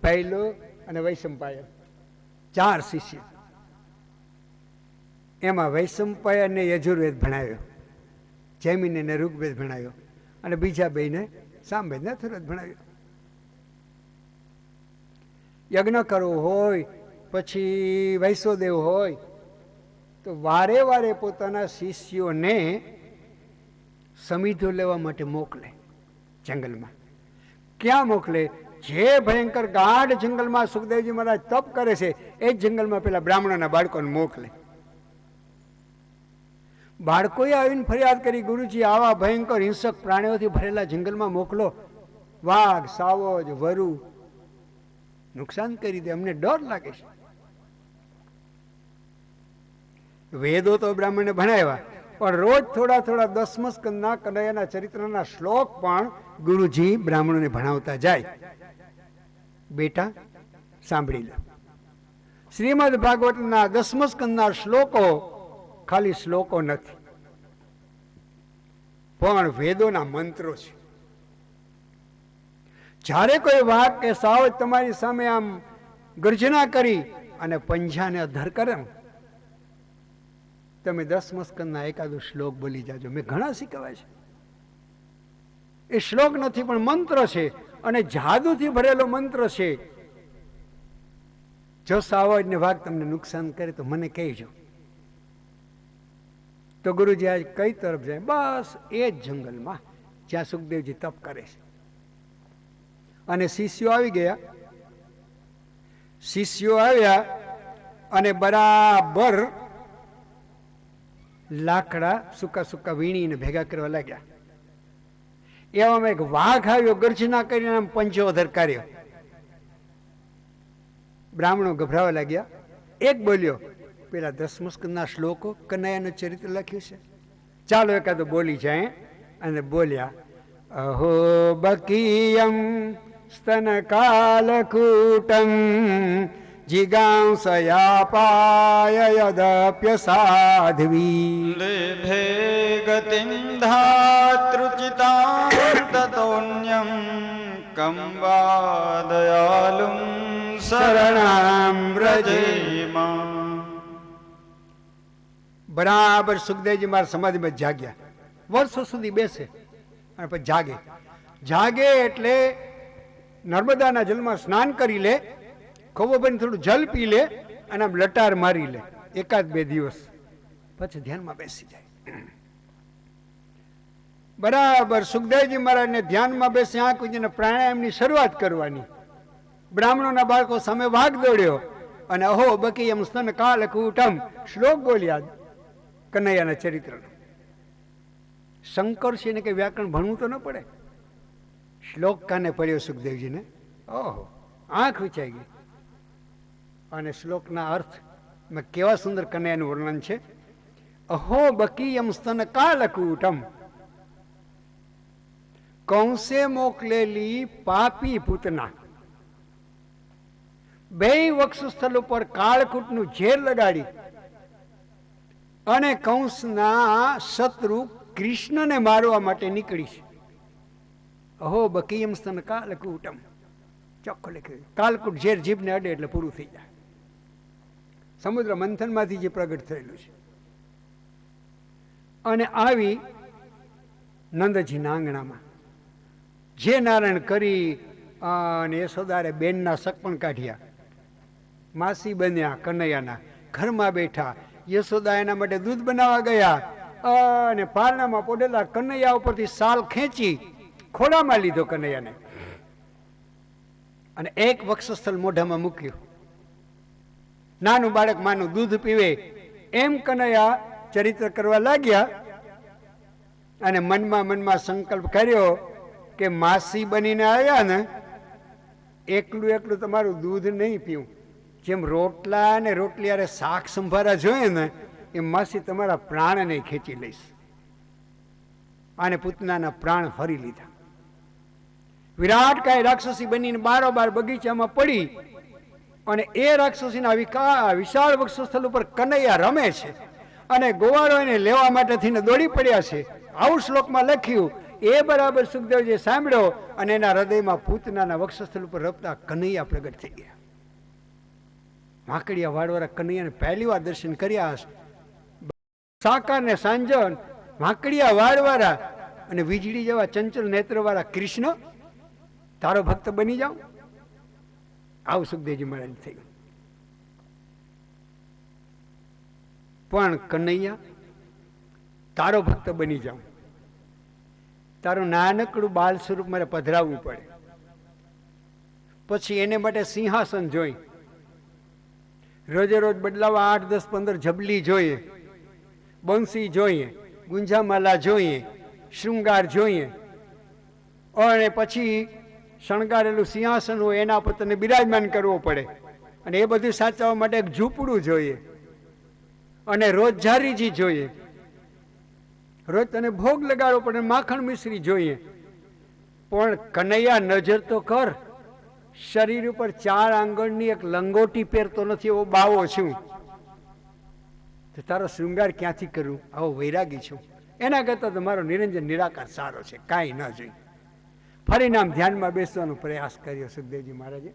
પૈલો અને વૈશંપાયન. 4 શિષ્ય. એમાં વૈશંપાયનને યજુર્વેદ ભણાવ્યો, જૈમિનીને ઋગ્વેદ ભણાવ્યો અને બીજા બેને સામવેદને અથર્વવેદ ભણાવ્યો. યજ્ઞ કરવો હોય, પછી વૈશ્વદેવ હોય તો વારે વારે પોતાના શિષ્યોને સમિધો લેવા માટે મોકલે જંગલમાં. ક્યાં મોકલે? જે ભયંકર ગાઢ જંગલમાં સુખદેવજી મહારાજ તપ કરે છે એ જ જંગલમાં પેલા બ્રાહ્મણોના બાળકોને મોકલે. બાળકોએ આવીને ફરિયાદ કરી, ગુરુજી આવા ભયંકર હિંસક પ્રાણીઓથી ભરેલા જંગલમાં મોકલો, વાઘ, સાવજ, વરુ નુકસાન કરી દે, અમને ડર લાગે છે. વેદો તો બ્રાહ્મણને ભણાવ્યા, પણ રોજ થોડા થોડા 10મા સ્કંદના કનૈયાના ચરિત્રના શ્લોક પણ ગુરુજી બ્રાહ્મણોને ભણાવતા જાય. બેટા સાંભળી લે, શ્રીમદ ભાગવતના 10મા સ્કંદના શ્લોકો ખાલી શ્લોકો નથી, પણ વેદોના મંત્રો છે. જ્યારે કોઈ વાઘ કે સાવ તમારી સામે આમ ગર્જના કરી અને પંજાને અધર કરે, તમે 10મા સ્કંદના એકાદો શ્લોક બોલી જાજો. મેં ઘણા શીખવાય છે. એ શ્લોક નથી પણ મંત્ર છે, અને જાદુથી ભરેલો મંત્ર છે. જો સાવજ ને વાઘ તમને નુકસાન કરે તો મને કહેજો. તો ગુરુજી આજ કઈ તરફ જાય? બસ એ જ જંગલમાં જ્યાં સુખદેવજી તપ કરે છે. અને શિષ્યો આવી ગયા. શિષ્યો આવ્યા અને બરાબર લાકડા સૂકા સૂકા વીણીને ભેગા કરવા લાગ્યા. એવામાં એક વાઘ આવ્યો, ગર્જના કરીને આમ પંજો ધરકાર્યો. બ્રાહ્મણો ગભરાવા લાગ્યા. એક બોલ્યો, પેલા 10મા સ્કંદના શ્લોકો કનૈયાનું ચરિત્ર લખ્યું છે, ચાલો એકાદો બોલી જાય. અને બોલ્યા, અહો બકીયમ સ્તન કાલકૂટમ જિગાંસયાપાય યદપ્ય સાધ્વી લેભે ગતિમ ધાતૃચિતાં તતોન્યમ કંવા દયાલું શરણામ વ્રજેમા. બરાબર સુખદેવજી મારા સમાધિમાં જાગ્યા. વર્ષો સુધી બેસે અને પછી જાગે. જાગે એટલે નર્મદાના જલમાં સ્નાન કરી લે, ખોબો ભરીને થોડું જલ પી લે અને આમ લટાર મારી લે 1-2 દિવસ, પછી ધ્યાનમાં બેસી જાય. બરાબર સુખદેવજી મહારાજને ધ્યાનમાં બેસી આંખ ઉજીને પ્રાણાયામની શરૂઆત કરવાની. બ્રાહ્મણોના બાળકો સામે વાઘ દોડ્યો અને અહો બકીયમ સ્તન કાલકૂટમ શ્લોક બોલ્યા કનૈયાના ચરિત્રનો. શંકર છે ને કે વ્યાકરણ ભણવું તો ન પડે. શ્લોક કાને પડ્યો સુખદેવજીને. ઓહો, આંખ વિચાઈ ગઈ. અને શ્લોકના અર્થ મેં કેવા સુંદર કનૈયાનું વર્ણન છે. અહો બકીયમ સ્તન કાલકૂટમ, કંસે મોકલેલી પાપી પૂતના 2 વક્ષસ્થળ ઉપર કાળકૂટનું ઝેર લગાડી અને કંસના શત્રુ કૃષ્ણને મારવા માટે નીકળી છે. અહો બકીયમ સ્તન કાલકૂટમ, ચોખ્ખો લખ્યું. કાલકૂટ ઝેર જીભને અડે એટલે પૂરું થઈ જાય. સમુદ્ર મંથનમાંથી જે પ્રગટ થયેલું છે. અને આવી નંદજીના આંગણામાં જે નારાયણ કરી અને યશોદારે બેનના શક પણ કાઢ્યા, માસી બન્યા કનૈયાના, ઘરમાં બેઠા. યશોદા એના માટે દૂધ બનાવવા ગયા અને પારણામાં પોડેલા કનૈયા ઉપરથી સાલ ખેંચી ખોડામાં લીધો કનૈયાને અને એક વક્ષસ્થળ મોઢામાં મૂક્યું. નાનું બાળક માનું દૂધ પીવે એમ કનૈયા ચરિત્ર કરવા લાગ્યા. અને મનમાં સંકલ્પ કર્યો કે માસી બનીને આવ્યા ને, એકલું તમારું દૂધ નહીં પીવું. જેમ રોટલા અને રોટલી અરે શાક સંભારા જોઈએ ને, એમ માસી તમારા પ્રાણને ખેંચી લઈશ. અને પૂતનાના પ્રાણ હરી લીધા. વિરાટ કાય રાક્ષસી બનીને બારોબાર બગીચામાં પડી અને એ રાક્ષસીના વિશાળ વક્ષસ્થળ ઉપર કનૈયા રમે છે અને ગોવાળો એને લેવા માટે થઈને દોડી પડ્યા છે. આવું શ્લોકમાં લખ્યું. એ બરાબર સુખદેવજીએ સાંભળ્યો અને એના હૃદયમાં પૂતનાના વક્ષસ્થળ ઉપર રમતા કનૈયા પ્રગટ થઈ ગયા. વાંકડિયા વાળવાળા કનૈયાને પહેલી વાર દર્શન કર્યા. સાકાર ને સાંજન, વાંકડિયા વાળવાળા અને વીજળી જેવા ચંચલ નેત્રવાળા કૃષ્ણ, તારો ભક્ત બની જાઉં. આવું સુખદેવજી મહારાજ થઈ ગયું. પણ કનૈયા, તારો ભક્ત બની જાઉં, તારું નાનકડું બાલ સ્વરૂપ મારે પધરાવવું પડે. પછી એને માટે સિંહાસન જોઈ, રોજે રોજ બદલાવા 8, 10, 15 જબલી જોઈએ, બંસી જોઈએ, ગુંજામાલા જોઈએ, શૃંગાર જોઈએ, અને પછી શણગારેલું સિંહાસન હોય એના પર તને બિરાજમાન કરવો પડે. અને એ બધું સાચવવા માટે એક ઝૂંપડું જોઈએ અને રોજ જારીજી જોઈએ રોજ તને ભોગ લગાડવો પડે, માખણ મિશ્રી જોઈએ, પણ કનૈયા નજર તો કર, શરીર ઉપર 4 આંગળની એક લંગોટી પહેરતો નથી એવો બાવો છું, તો તારો શૃંગાર ક્યાંથી કરું? આવો વૈરાગી છું. એના કરતાં તમારો નિરંજન નિરાકાર સારો છે, કાંઈ ન જોઈ. ફરીને આમ ધ્યાનમાં બેસવાનો પ્રયાસ કર્યો સુખદેવજી મહારાજે.